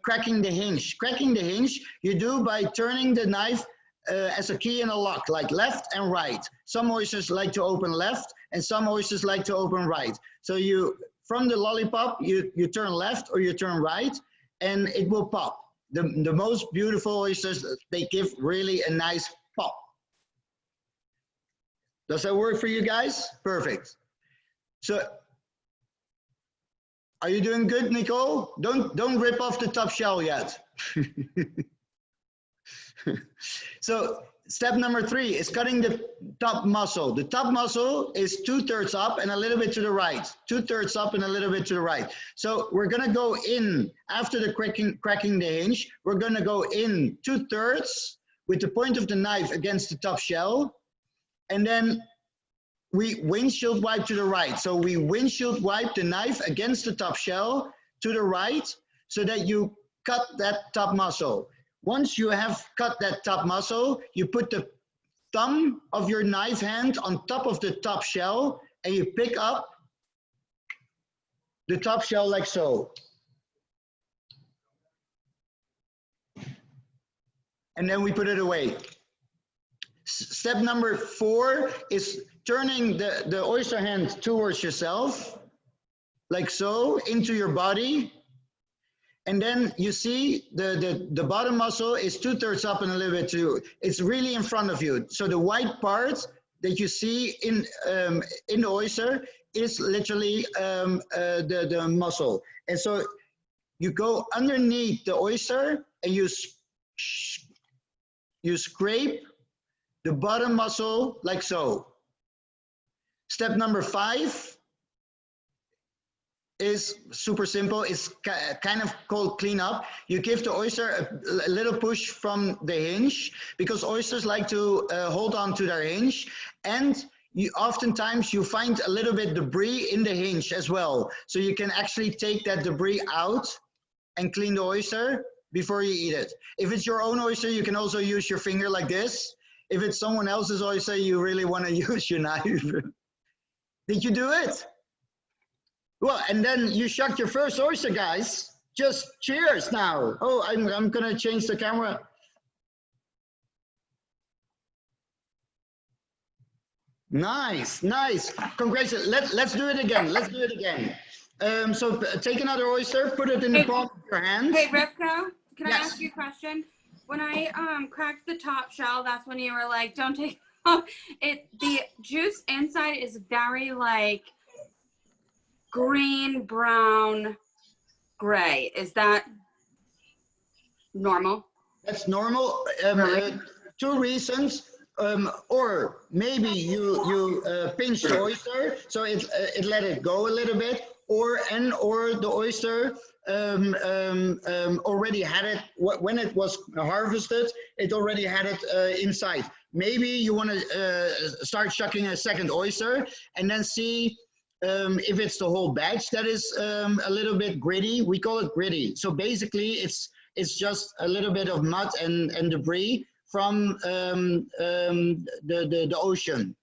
cracking the hinge. Cracking the hinge you do by turning the knife as a key in a lock, like left and right. Some oysters like to open left, and some oysters like to open right. So from the lollipop, you turn left or you turn right, and it will pop. The most beautiful oysters, they give really a nice pop. Does that work for you guys? Perfect. So, are you doing good, Nicole? Don't rip off the top shell yet. So step number 3 is cutting the top muscle. The top muscle is 2/3 up and a little bit to the right. 2/3 up and a little bit to the right. So we're gonna go in after the cracking the hinge. We're gonna go in 2/3 with the point of the knife against the top shell, and then we windshield wipe to the right. So we windshield wipe the knife against the top shell to the right so that you cut that top muscle. Once you have cut that top muscle, you put the thumb of your knife hand on top of the top shell and you pick up the top shell like so. And then we put it away. Step number 4 is turning the oyster hand towards yourself, like so, into your body. And then you see the bottom muscle is 2/3 up and a little bit too. It's really in front of you. So the white part that you see in the oyster is literally the muscle. And so you go underneath the oyster and you scrape the bottom muscle like so. Step number 5 is super simple. It's kind of called cleanup. You give the oyster a little push from the hinge because oysters like to hold on to their hinge, and oftentimes you find a little bit debris in the hinge as well. So you can actually take that debris out and clean the oyster before you eat it. If it's your own oyster, you can also use your finger like this. If it's someone else's oyster, you really want to use your knife. Did you do it? Well, and then you shucked your first oyster, guys. Just cheers now. Oh, I'm gonna change the camera. Nice, nice. Congratulations. Let's do it again. Let's do it again. So take another oyster, put it in the palm of your hand.
Hey, Rivka, can
Yes.
I ask you a question? When I cracked the top shell, that's when you were like, don't take off. The juice inside is very like green, brown, gray. Is that normal?
That's normal.
Really?
2 reasons. Or maybe you pinch the oyster, so it let it go a little bit, or the oyster already had it when it was harvested. It already had it inside. Maybe you want to start shucking a second oyster and then see if it's the whole batch that is a little bit gritty. We call it gritty. So basically, it's just a little bit of mud and debris from the ocean.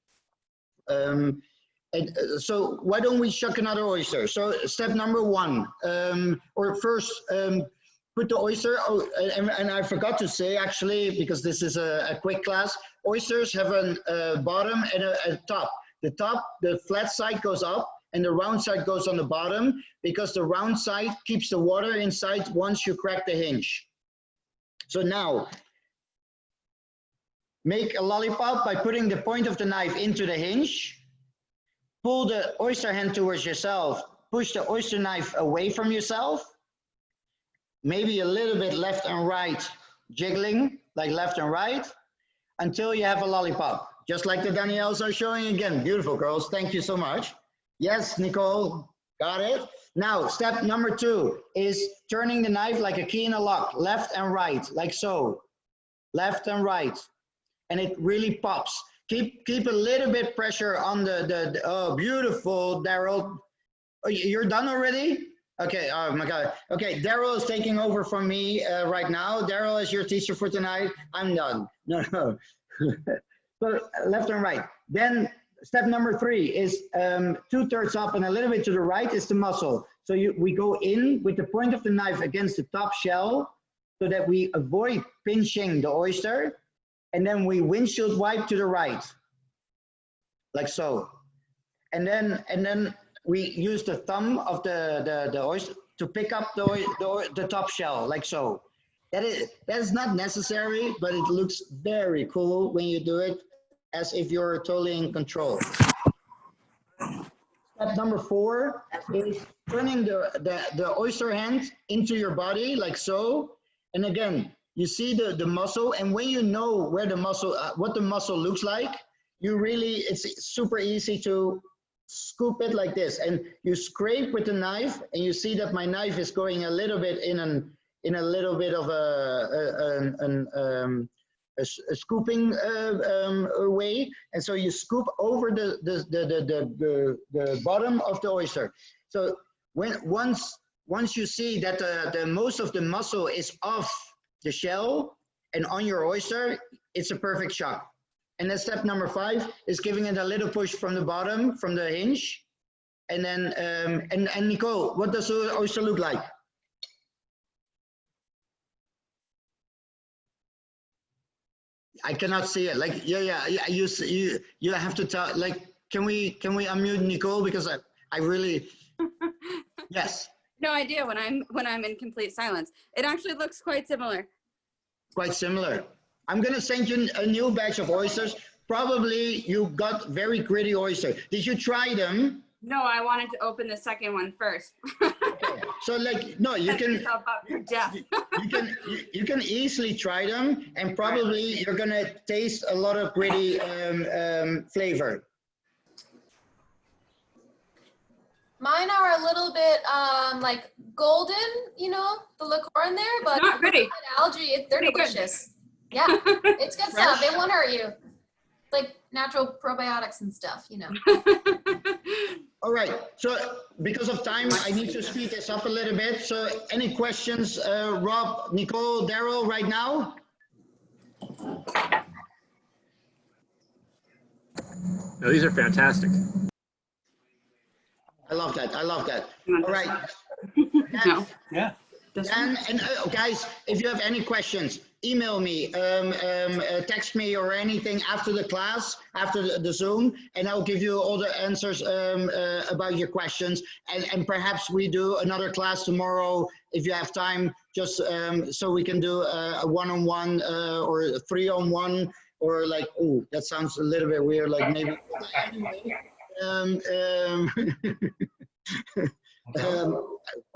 So why don't we shuck another oyster? So step number 1, or first put the oyster, and I forgot to say actually, because this is a quick class, oysters have a bottom and a top. The flat side goes up and the round side goes on the bottom, because the round side keeps the water inside once you crack the hinge. So now, make a lollipop by putting the point of the knife into the hinge. Pull the oyster hand towards yourself. Push the oyster knife away from yourself. Maybe a little bit left and right, jiggling like left and right, until you have a lollipop. Just like the Danielles are showing again. Beautiful, girls. Thank you so much. Yes, Nicole, got it. Now, step number 2 is turning the knife like a key in a lock, left and right, like so. Left and right. And it really pops. Keep a little bit pressure on the oh, beautiful, Daryl. Oh, you're done already? Okay, oh my God. Okay, Daryl is taking over from me right now. Daryl is your teacher for tonight. I'm done. No. So left and right. Then step number 3 is 2/3 up and a little bit to the right is the muscle. So we go in with the point of the knife against the top shell so that we avoid pinching the oyster. And then we windshield wipe to the right, like so. And then we use the thumb of the oyster to pick up the top shell, like so. That is not necessary, but it looks very cool when you do it, as if you're totally in control. Step number 4 is turning the oyster hand into your body, like so. And again, you see the muscle, and when you know where the muscle, what the muscle looks like, it's super easy to scoop it like this, and you scrape with the knife, and you see that my knife is going a little bit in a little bit of a scooping way, and so you scoop over the bottom of the oyster. So once you see that the most of the muscle is off the shell and on your oyster, it's a perfect shot. And then step number 5 is giving it a little push from the bottom, from the hinge. And then, and Nicole, what does the oyster look like? I cannot see it. Like, yeah. You have to tell. Like, can we unmute Nicole, because I really. Yes.
No idea when I'm in complete silence. It actually looks quite similar.
Quite similar. I'm gonna send you a new batch of oysters. Probably you got very gritty oyster. Did you try them?
No, I wanted to open the second one first.
Okay. So like, no, you can.
Up your death.
you can easily try them, and probably you're gonna taste a lot of gritty flavor.
Mine are a little bit like golden, you know, the liqueur in there, but
not pretty.
Algae, they're
Pretty
delicious. Good. Yeah, it's good stuff. They won't hurt you. It's like natural probiotics and stuff, you know.
All right. So because of time, I need to speed this up a little bit. So any questions, Rob, Nicole, Daryl, right now?
No, these are fantastic.
I love that. I love that. All right.
No.
Yeah.
And guys, if you have any questions, email me, text me or anything after the class, after the Zoom, and I'll give you all the answers about your questions. And perhaps we do another class tomorrow if you have time, just so we can do a one-on-one or a 3-on-1, or like, oh, that sounds a little bit weird, like maybe.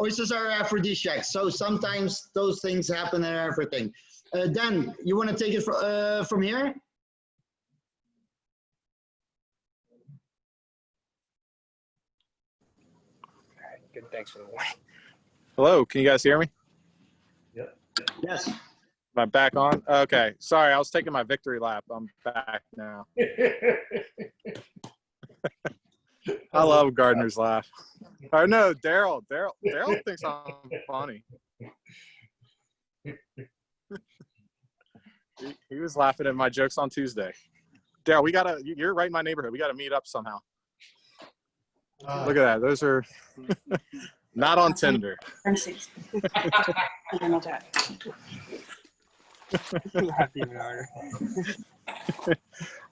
Oysters are aphrodisiacs, so sometimes those things happen and everything. Dan, you want to take it from here?
Good, thanks for the warning.
Hello, can you guys hear me?
Yes.
Am I back on? Okay, sorry, I was taking my victory lap. I'm back now. I love Gardner's laugh. Or no, Daryl thinks I'm funny. He was laughing at my jokes on Tuesday. Daryl, you're right in my neighborhood. We gotta meet up somehow. Look at that. Those are not on Tinder.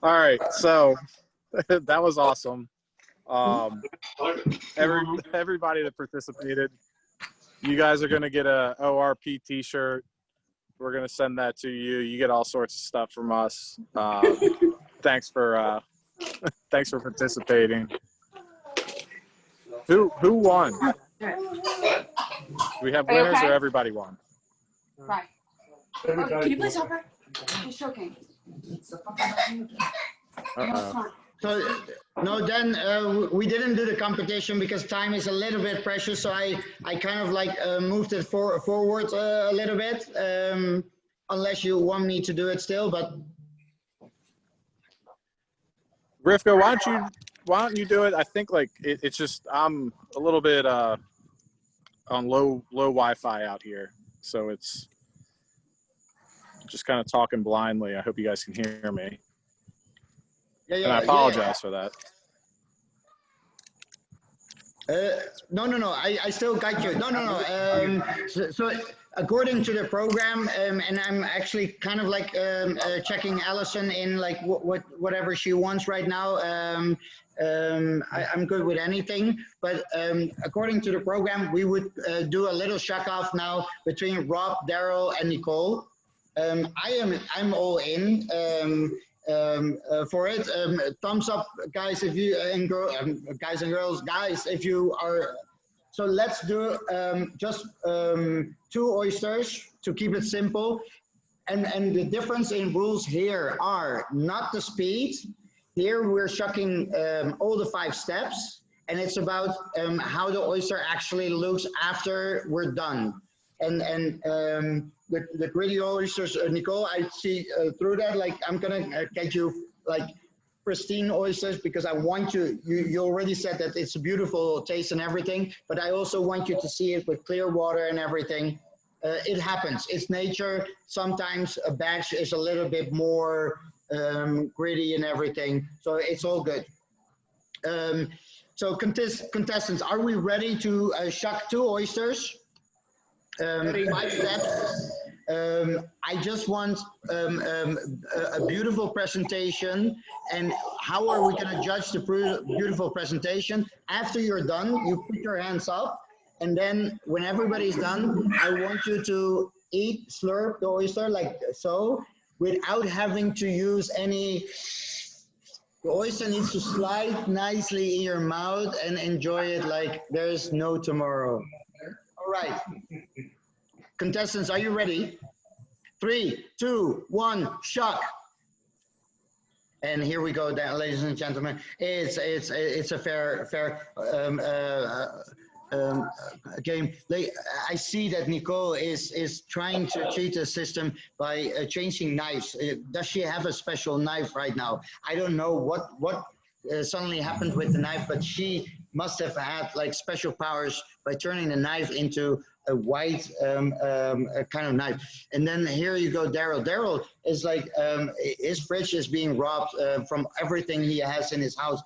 All right, so that was awesome. Everybody that participated, you guys are going to get a ORP t-shirt. We're going to send that to you. You get all sorts of stuff from us. Thanks for participating. Who won? Do we have winners or everybody won?
Right. Oh, can you please help her? She's choking.
So, no, then we didn't do the competition because time is a little bit precious. So I kind of like moved it forward a little bit, unless you want me to do it still. But
Rivka, why don't you do it? I think like it's just I'm a little bit on low Wi-Fi out here, so it's just kind of talking blindly. I hope you guys can hear me. Yeah, and I apologize for that.
No. I still got you. No. So according to the program, and I'm actually kind of like checking Allison in like whatever she wants right now. I'm good with anything, but according to the program, we would do a little Shuck-Off now between Rob, Daryl, and Nicole. I'm all in. For it, thumbs up, guys, if you and guys and girls, guys, if you are. So let's do just 2 oysters to keep it simple. and the difference in rules here are not the speed. Here we're shucking all the 5 steps, and it's about how the oyster actually looks after we're done. And the gritty oysters, Nicole, I see through that, like I'm gonna get you like pristine oysters because I want you already said that it's a beautiful taste and everything, but I also want you to see it with clear water and everything. It happens, it's nature. Sometimes a batch is a little bit more gritty and everything, so it's all good. So contestants, are we ready to shuck 2 oysters? 5 steps. I just want a beautiful presentation. And how are we going to judge the beautiful presentation? After you're done, you put your hands up, and then when everybody's done, I want you to slurp the oyster like so, without having to use any. The oyster needs to slide nicely in your mouth and enjoy it like there's no tomorrow. All right. Contestants, are you ready? 3, 2, 1, shuck. And here we go, ladies and gentlemen. It's a fair game. I see that Nicole is trying to cheat the system by changing knives. Does she have a special knife right now? I don't know what suddenly happened with the knife, but she must have had like special powers by turning the knife into a white kind of knife. And then here you go, Daryl. Daryl is like, his fridge is being robbed from everything he has in his house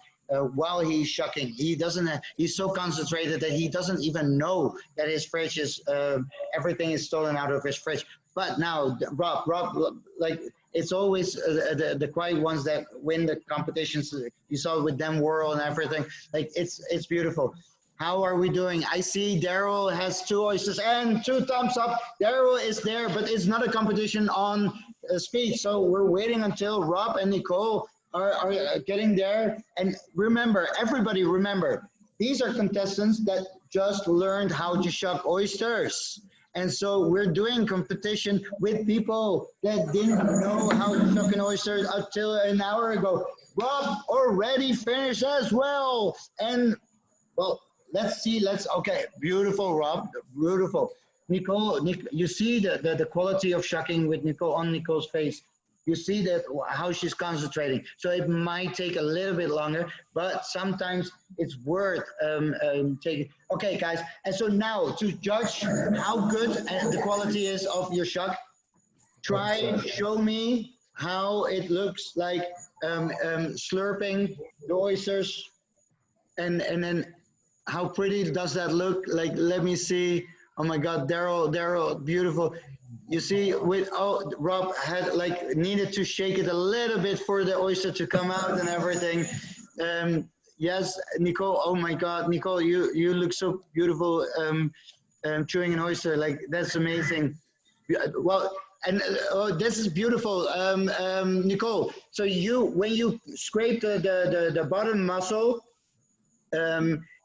while he's shucking. He's so concentrated that he doesn't even know that his fridge is, everything is stolen out of his fridge. But now, Rob, like, it's always the quiet ones that win the competitions. You saw it with them whirl and everything. Like, it's beautiful. How are we doing? I see Daryl has 2 oysters and 2 thumbs up. Daryl is there, but it's not a competition on speed. So we're waiting until Rob and Nicole are getting there. And remember, everybody remember, these are contestants that just learned how to shuck oysters. And so we're doing competition with people that didn't know how to shuck an oyster until an hour ago. Rob already finished as well. And well, let's see, okay, beautiful, Rob, beautiful. Nicole, you see the quality of shucking with Nicole on Nicole's face. You see that how she's concentrating. So it might take a little bit longer, but sometimes it's worth taking. Okay, guys, and so now to judge how good the quality is of your shuck, show me how it looks like slurping the oysters, and then how pretty does that look? Like, let me see. Oh my God, Daryl, beautiful. You see, Rob had like needed to shake it a little bit for the oyster to come out and everything. Yes, Nicole. Oh my God, Nicole, you look so beautiful chewing an oyster. Like, that's amazing. Well, and this is beautiful, Nicole. So when you scrape the bottom muscle,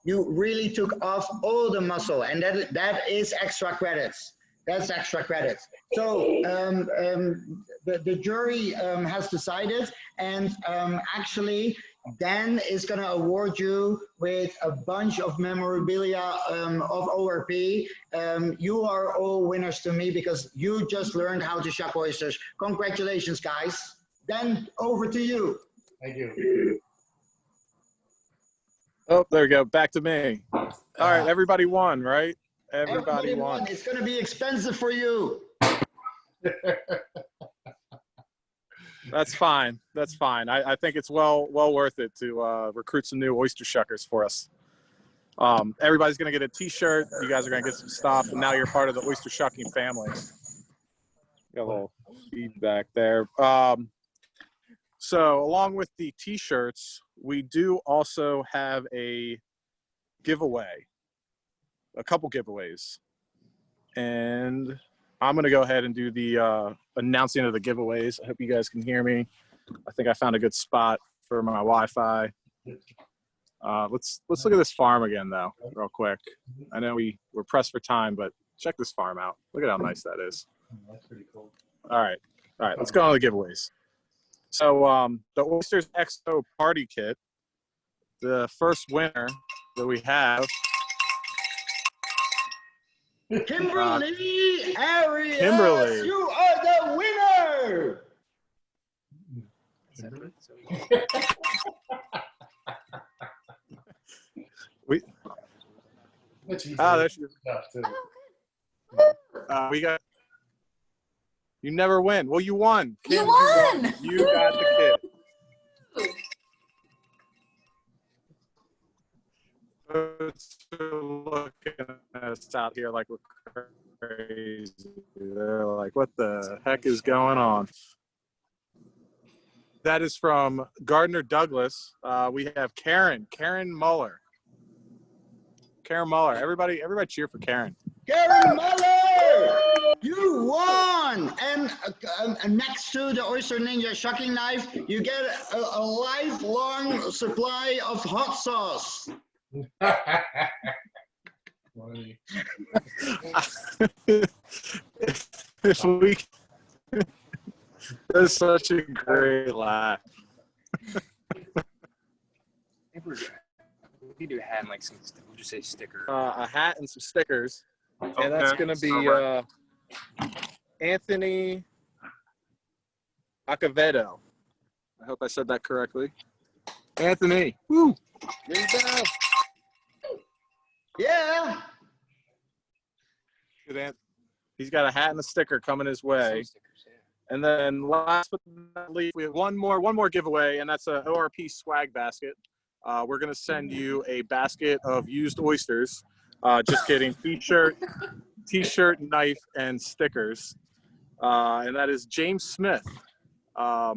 you really took off all the muscle, and that is extra credits. That's extra credits. So the jury has decided, and actually Dan is going to award you with a bunch of memorabilia of ORP. You are all winners to me because you just learned how to shuck oysters. Congratulations, guys. Dan, over to you.
Thank you.
Oh, there we go. Back to me. All right, everybody won, right? Everybody won.
It's going to be expensive for you.
That's fine. That's fine. I think it's well worth it to recruit some new oyster shuckers for us. Everybody's going to get a T-shirt. You guys are going to get some stuff, and now you're part of the oyster shucking family. Got a little feedback there. So along with the T-shirts, we do also have a giveaway, a couple giveaways. And I'm going to go ahead and do the announcing of the giveaways. I hope you guys can hear me. I think I found a good spot for my Wi-Fi. Let's look at this farm again, though, real quick. I know we're pressed for time, but check this farm out. Look at how nice that is.
That's pretty cool.
All right. Let's go on to the giveaways. So the Oysters XO Party Kit, the first winner that we have.
Kimberly Arias,
Kimberly.
you are the winner.
There she is. We got. You never win. Well, you won. Kim,
You won.
You got the kit. Looking at us out here like we're crazy. They're like, what the heck is going on? That is from Gardner Douglas. We have Karen Muller. Karen Muller. Everybody cheer for Karen.
Karen Muller, you won! And next to the Oyster Ninja shucking knife, you get a lifelong supply of hot sauce.
If we, that's such a great laugh.
We do a hat and like some, we'll just say sticker.
A hat and some stickers. And that's going to be Anthony Acevedo. I hope I said that correctly. Anthony. Woo! There you go.
Yeah.
Good. He's got a hat and a sticker coming his way. And then last but not least, we have one more giveaway, and that's an ORP swag basket. We're going to send you a basket of used oysters. Just kidding. T-shirt, knife, and stickers. And that is James Smith. I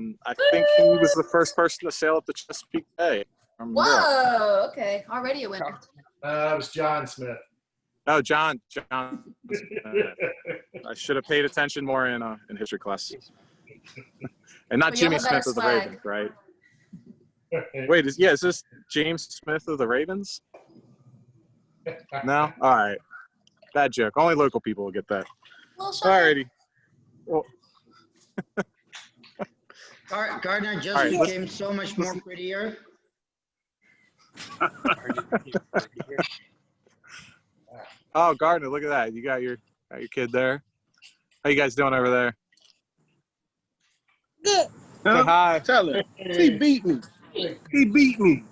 think he was the first person to sail up the Chesapeake Bay.
Whoa, okay. Already a winner.
It was John Smith.
Oh, John. I should have paid attention more in history class. And not
Well, you'll
Jimmy
have better
Smith of the
swag.
Ravens, right? Wait, is this James Smith of the Ravens? No? All right. Bad joke. Only local people will get that.
Well,
All righty. Well,
Gardner just
right,
became so much more prettier.
oh, Gardner, look at that. You got your kid there. How you guys doing over there?
Good.
Say hi.
Tell him. He beat me. He beat me.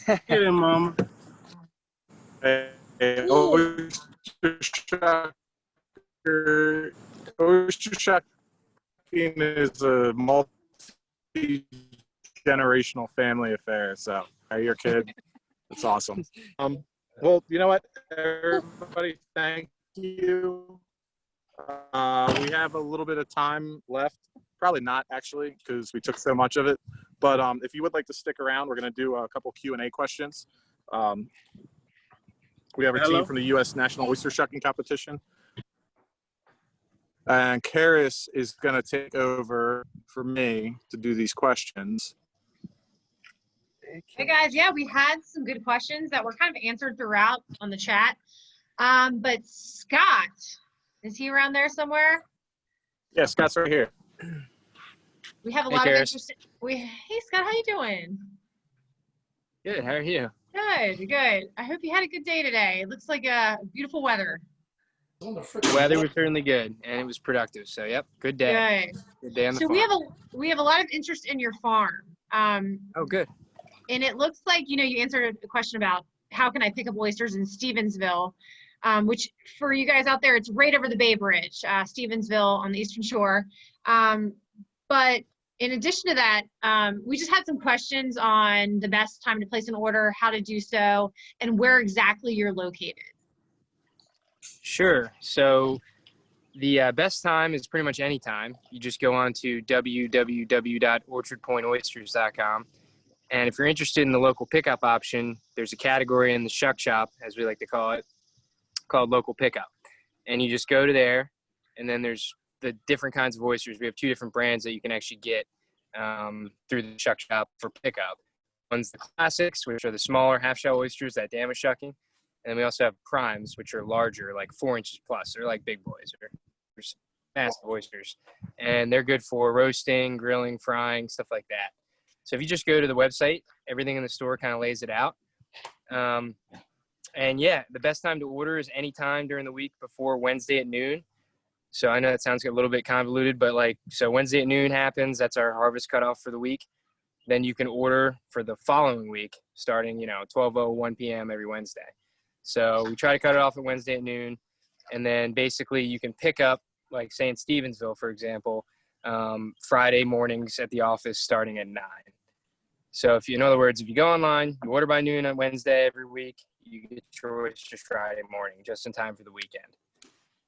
Get him, mama.
Hey, Oyster Shucking is a multi-generational family affair. So, your kid, it's awesome. Well, you know what, everybody, thank you. We have a little bit of time left. Probably not, actually, because we took so much of it. But if you would like to stick around, we're going to do a couple Q&A questions. We have a team from the U.S. National Oyster Shucking Competition. And Karis is going to take over for me to do these questions.
Hey guys, yeah, we had some good questions that were kind of answered throughout on the chat. But Scott, is he around there somewhere?
Yeah, Scott's right here.
We have a lot of interest. Hey Scott, how you doing?
Good. How are you?
Good. I hope you had a good day today. It looks like beautiful weather.
The weather was certainly good, and it was productive. So, yep, good day. Good day on the farm.
We have a lot of interest in your farm.
Oh, good.
And it looks like, you answered a question about how can I pick up oysters in Stevensville, which for you guys out there, it's right over the Bay Bridge, Stevensville on the Eastern Shore. But in addition to that, we just had some questions on the best time to place an order, how to do so, and where exactly you're located.
Sure. So the best time is pretty much any time. You just go on to www.orchardpointoysters.com. And if you're interested in the local pickup option, there's a category in the Shuck Shop, as we like to call it, called local pickup. And you just go to there, and then there's the different kinds of oysters. We have 2 different brands that you can actually get through the Shuck Shop for pickup. One's the classics, which are the smaller half-shell oysters that Dan was shucking. And then we also have primes, which are larger, like 4 inches plus. They're like big boys. massive oysters, and they're good for roasting, grilling, frying, stuff like that. So if you just go to the website, everything in the store kind of lays it out. And yeah, the best time to order is anytime during the week before Wednesday at noon. So I know that sounds a little bit convoluted, but so Wednesday at noon happens. That's our harvest cutoff for the week. Then you can order for the following week, starting 12:01 p.m. every Wednesday. So we try to cut it off at Wednesday at noon, and then basically you can pick up, like say in Stevensville, for example, Friday mornings at the office starting at 9. So in other words, if you go online, you order by noon on Wednesday every week, you get your oysters Friday morning, just in time for the weekend.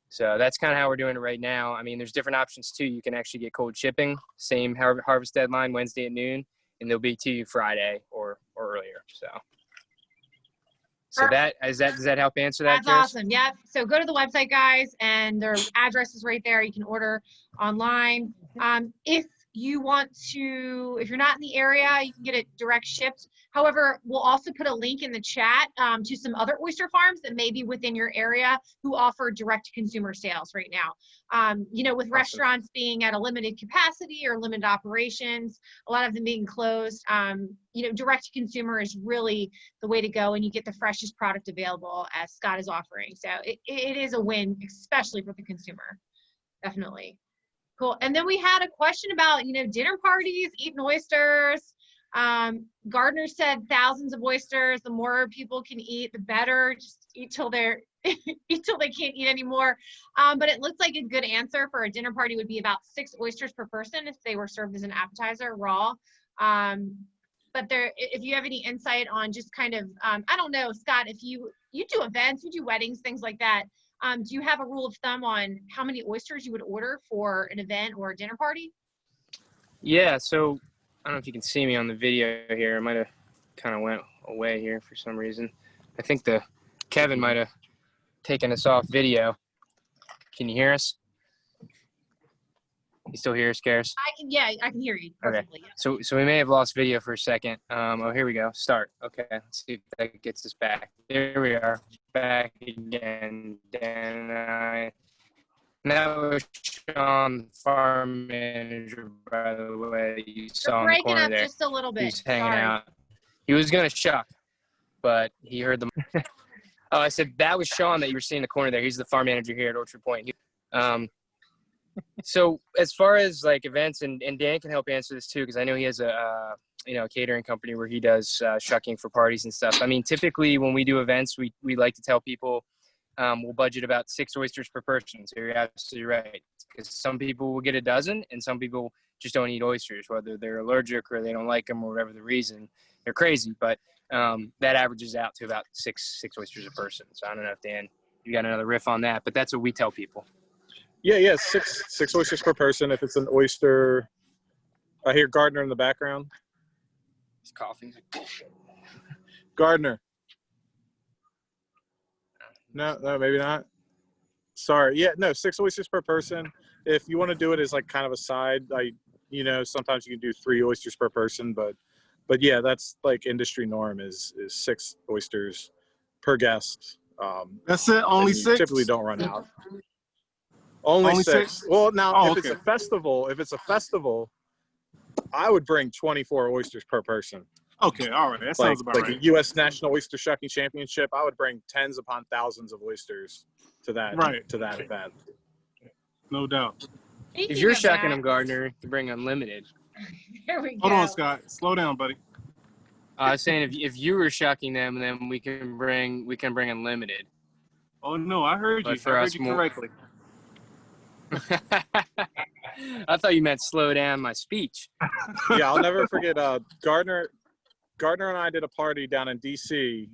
So that's kind of how we're doing it right now. I mean, there's different options too. You can actually get cold shipping, same harvest deadline, Wednesday at noon, and they'll be to you Friday or earlier. So does that help answer that?
That's awesome. Yep. So go to the website, guys, and their address is right there. You can order online. If you want to, if you're not in the area, you can get it direct shipped. However, we'll also put a link in the chat to some other oyster farms that may be within your area who offer direct to consumer sales right now. With restaurants being at a limited capacity or limited operations, a lot of them being closed, direct to consumer is really the way to go, and you get the freshest product available as Scott is offering. So it is a win, especially for the consumer. Definitely. Cool. And then we had a question about, dinner parties, eating oysters. Gardner said thousands of oysters. The more people can eat, the better. Just eat till they're eat till they can't eat anymore. But it looks like a good answer for a dinner party would be about 6 oysters per person if they were served as an appetizer raw. But if you have any insight on just kind of, I don't know, Scott, if you do events, you do weddings, things like that. Do you have a rule of thumb on how many oysters you would order for an event or a dinner party?
Yeah, so I don't know if you can see me on the video here. I might have kind of went away here for some reason. I think Kevin might have taken us off video. Can you hear us? You still hear us, Karis?
I can hear you perfectly.
Okay. So we may have lost video for a second. Here we go. Start. Okay. Let's see if that gets us back. There we are. Back again. Dan and I. And that was Sean, farm manager, by the way. You saw in the corner there.
Just a little bit.
He's hanging out. He was going to shuck, but he heard the. Oh, I said that was Sean that you were seeing in the corner there. He's the farm manager here at Orchard Point. So as far as like events, and Dan can help answer this too, because I know he has a catering company where he does shucking for parties and stuff. I mean, typically when we do events, we like to tell people we'll budget about 6 oysters per person. So you're absolutely right, because some people will get a dozen, and some people just don't eat oysters, whether they're allergic or they don't like them or whatever the reason. They're crazy, but that averages out to about six oysters a person. So I don't know if Dan, you got another riff on that, but that's what we tell people.
Yeah, six oysters per person. If it's an oyster, I hear Gardner in the background.
He's coughing.
Gardner. No, maybe not. Sorry. Yeah, no, 6 oysters per person. If you want to do it as like kind of a side, sometimes you can do 3 oysters per person, but yeah, that's like industry norm is 6 oysters per guest.
That's it. Only 6.
Typically don't run out. Only 6. Well, now if it's a festival, I would bring 24 oysters per person.
Okay, all right. That sounds about right.
Like a U.S. National Oyster Shucking Championship, I would bring tens upon thousands of oysters to that event.
No doubt.
If you're shucking them, Gardner, you bring unlimited.
There we go.
Hold on, Scott. Slow down, buddy.
I was saying if you were shucking them, then we can bring unlimited.
Oh no, I heard you. I heard you correctly.
I thought you meant slow down my speech.
Yeah, I'll never forget Gardner and I did a party down in D.C.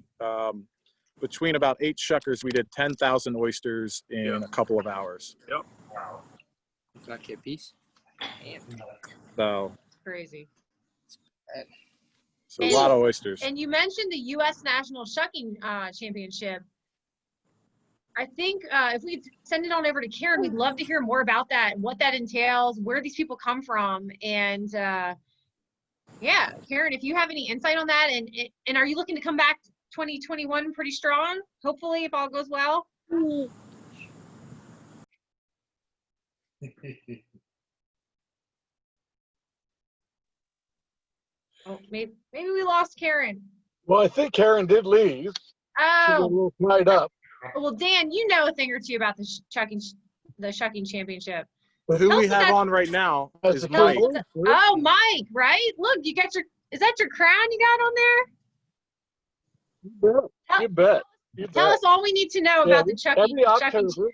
Between about 8 shuckers, we did 10,000 oysters in a couple of hours.
Yep.
Wow. Not a piece.
So
crazy.
So a lot of oysters.
And you mentioned the U.S. National Shucking Championship. I think if we send it on over to Karen, we'd love to hear more about that, what that entails, where these people come from, and yeah, Karen, if you have any insight on that, and are you looking to come back 2021 pretty strong? Hopefully, if all goes well. Oh, maybe we lost Karen.
Well, I think Karen did leave. She got a
Oh,
little tied up.
well, Dan, you know a thing or two about the Shucking Championship.
But who
Tell
we
us what
have
that's-
on right now
As
is
a
Mike.
co-host,
Oh, Mike, right? Look, you got is that your crown you got on there?
you bet. You
Tell
bet.
us all we need to know
Yeah,
about the Shucking.
every October,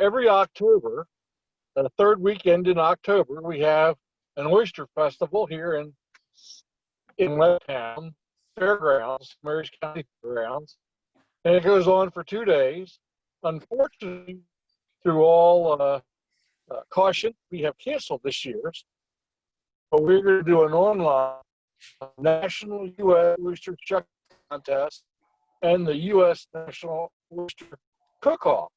every October, the third weekend in October, we have an oyster festival here in West Town Fairgrounds, Marys County Fairgrounds, and it goes on for 2 days. Unfortunately, through all caution, we have canceled this year's, but we're going to do an online national U.S. oyster shuck contest and the U.S. National Oyster Cook-Off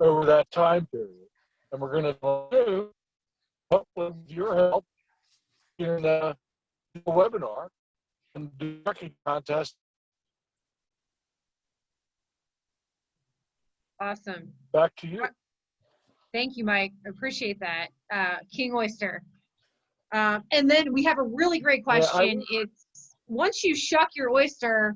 over that time period. And we're going to do, hopefully with your help, in do a webinar and do a shucking contest.
Awesome.
Back to you.
Thank you, Mike. I appreciate that. King Oyster. And then we have a really great question. It's once you shuck your oyster,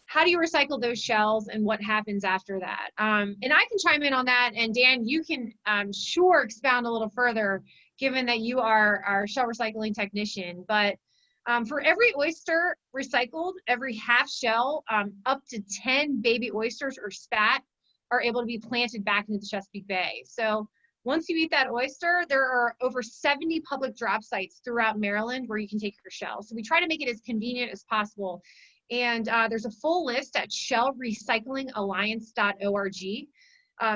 how do you recycle those shells and what happens after that? And I can chime in on that. And Dan, you can sure expound a little further, given that you are our shell recycling technician. But for every oyster recycled, every half shell, up to 10 baby oysters or spat are able to be planted back into the Chesapeake Bay. So once you eat that oyster, there are over 70 public drop sites throughout Maryland where you can take your shell. So we try to make it as convenient as possible. And there's a full list at shellrecyclingalliance.org.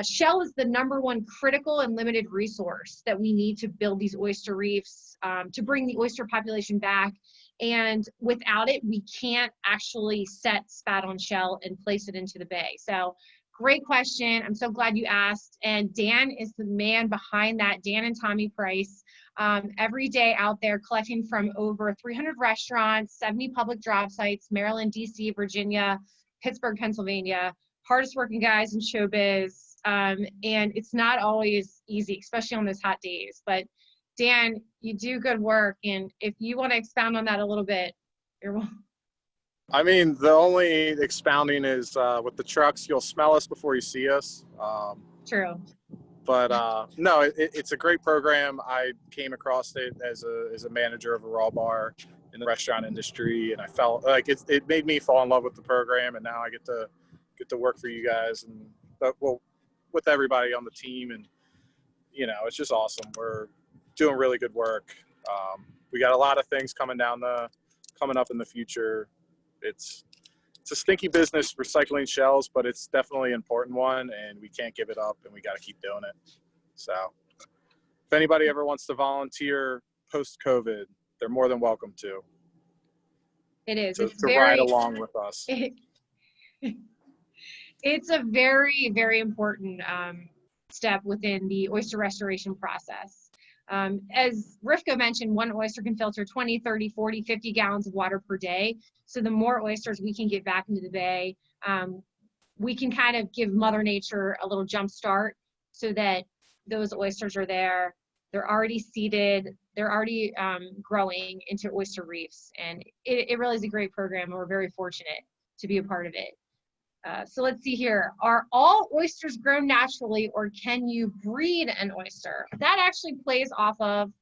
Shell is the #1 critical and limited resource that we need to build these oyster reefs, to bring the oyster population back. And without it, we can't actually set spat on shell and place it into the bay. So great question. I'm so glad you asked. And Dan is the man behind that, Dan and Tommy Price. Every day out there collecting from over 300 restaurants, 70 public drop sites, Maryland, DC, Virginia, Pittsburgh, Pennsylvania, hardest working guys in showbiz. And it's not always easy, especially on those hot days. But Dan, you do good work. And if you want to expound on that a little bit, you're welcome.
I mean, the only expounding is with the trucks, you'll smell us before you see us.
True.
But no, it's a great program. I came across it as a manager of a raw bar in the restaurant industry, and I felt like it made me fall in love with the program. And now I get to work for you guys and well, with everybody on the team, and you know, it's just awesome. We're doing really good work. We got a lot of things coming up in the future. It's a stinky business, recycling shells, but it's definitely an important one, and we can't give it up, and we got to keep doing it. So if anybody ever wants to volunteer post-COVID, they're more than welcome to.
It is.
To
It's very,
ride along with us.
It's a very, very important step within the oyster restoration process. As Rivka mentioned, one oyster can filter 20, 30, 40, 50 gallons of water per day. So the more oysters we can get back into the bay, we can kind of give Mother Nature a little jump start so that those oysters are there. They're already seeded. They're already growing into oyster reefs. And it really is a great program, and we're very fortunate to be a part of it. So let's see here. Are all oysters grown naturally, or can you breed an oyster? That actually plays off of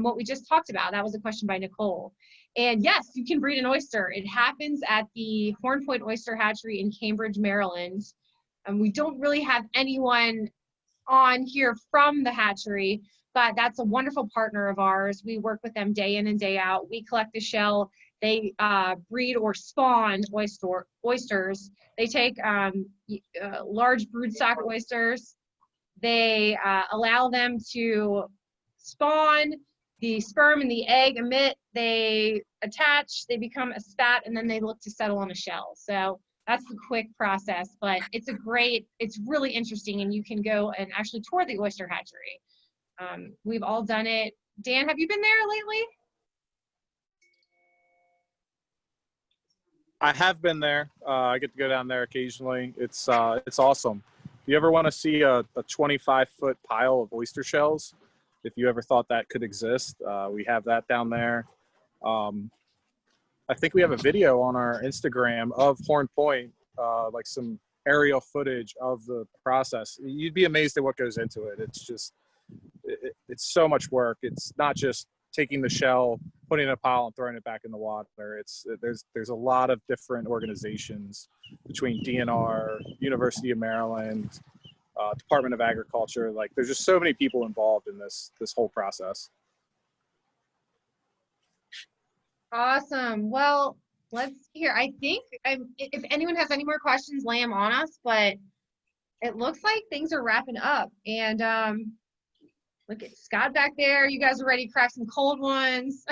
what we just talked about. That was a question by Nicole. And yes, you can breed an oyster. It happens at the Horn Point Oyster Hatchery in Cambridge, Maryland. And we don't really have anyone on here from the hatchery, but that's a wonderful partner of ours. We work with them day in and day out. We collect the shell. They breed or spawn oysters. They take large broodstock oysters. They allow them to spawn. The sperm and the egg emit. They attach. They become a spat, and then they look to settle on a shell. So that's the quick process, but it's really interesting, and you can go and actually tour the oyster hatchery. We've all done it. Dan, have you been there lately?
I have been there. I get to go down there occasionally. It's awesome. you ever want to see a 25-foot pile of oyster shells, if you ever thought that could exist, we have that down there. I think we have a video on our Instagram of Horn Point, like some aerial footage of the process. You'd be amazed at what goes into it. It's just, it's so much work. It's not just taking the shell, putting it in a pile and throwing it back in the water. There's a lot of different organizations between DNR, University of Maryland, Department of Agriculture. Like, there's just so many people involved in this whole process.
Awesome. Well, let's see here. I think if anyone has any more questions, lay them on us, but it looks like things are wrapping up. And look at Scott back there. You guys are ready to crack some cold ones.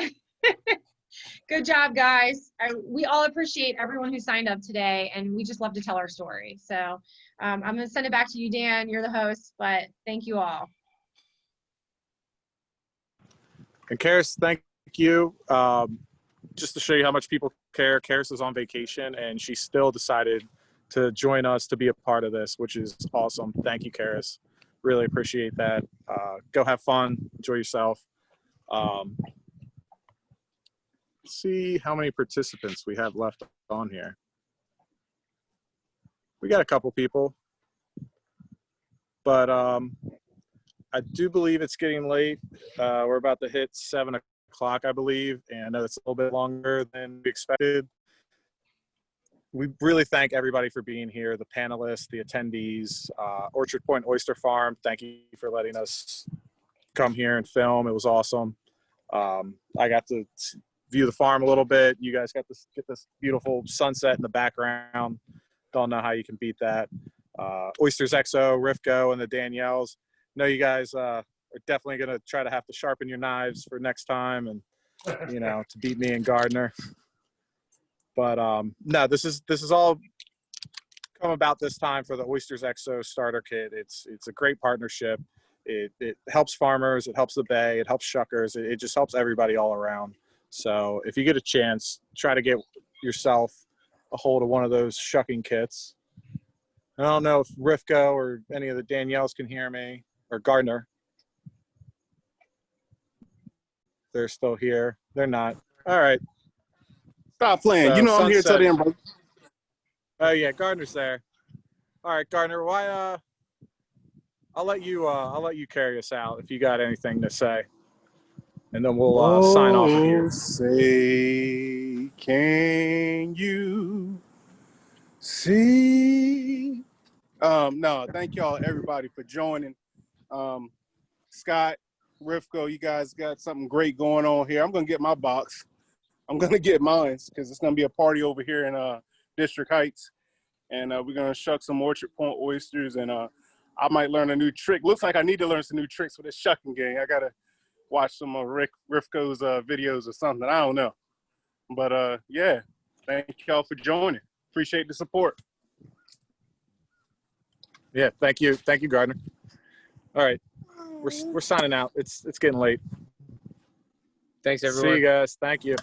Good job, guys. We all appreciate everyone who signed up today, and we just love to tell our story. So I'm going to send it back to you, Dan. You're the host, but thank you all.
And Karis, thank you. Just to show you how much people care, Karis is on vacation, and she still decided to join us to be a part of this, which is awesome. Thank you, Karis. Really appreciate that. Go have fun. Enjoy yourself. Let's see how many participants we have left on here. We got a couple people, but I do believe it's getting late. We're about to hit 7 o'clock, I believe, and I know it's a little bit longer than we expected. We really thank everybody for being here, the panelists, the attendees, Orchard Point Oyster Farm. Thank you for letting us come here and film. It was awesome. I got to view the farm a little bit. You guys got to get this beautiful sunset in the background. Don't know how you can beat that. Oysters XO, Rifco, and the Danielles. Know you guys are definitely going to try to have to sharpen your knives for next time, and to beat me and Gardner. But no, this is all come about this time for the Oysters XO starter kit. It's a great partnership. It helps farmers, it helps the bay, it helps shuckers, it just helps everybody all around. So if you get a chance, try to get yourself a hold of one of those shucking kits. I don't know if Rifco or any of the Danielles can hear me, or Gardner. They're still here. They're not. All right.
Stop playing.
So,
I'm here till the end, bro.
Oh yeah, Gardner's there. All right, Gardner. Why? I'll let you carry us out if you got anything to say, and then we'll sign off of here.
Say, can you see? No, thank y'all, everybody, for joining. Scott, Rifco, you guys got something great going on here. I'm gonna get my box. I'm gonna get mine because it's gonna be a party over here in District Heights, and we're gonna shuck some Orchard Point oysters, and I might learn a new trick. Looks like I need to learn some new tricks for this shucking game. I gotta watch some of Rifco's videos or something. I don't know, but yeah, thank y'all for joining. Appreciate the support.
Yeah, thank you, Gardner. All right, we're signing out. It's getting late.
Thanks, everyone.
See you guys. Thank you.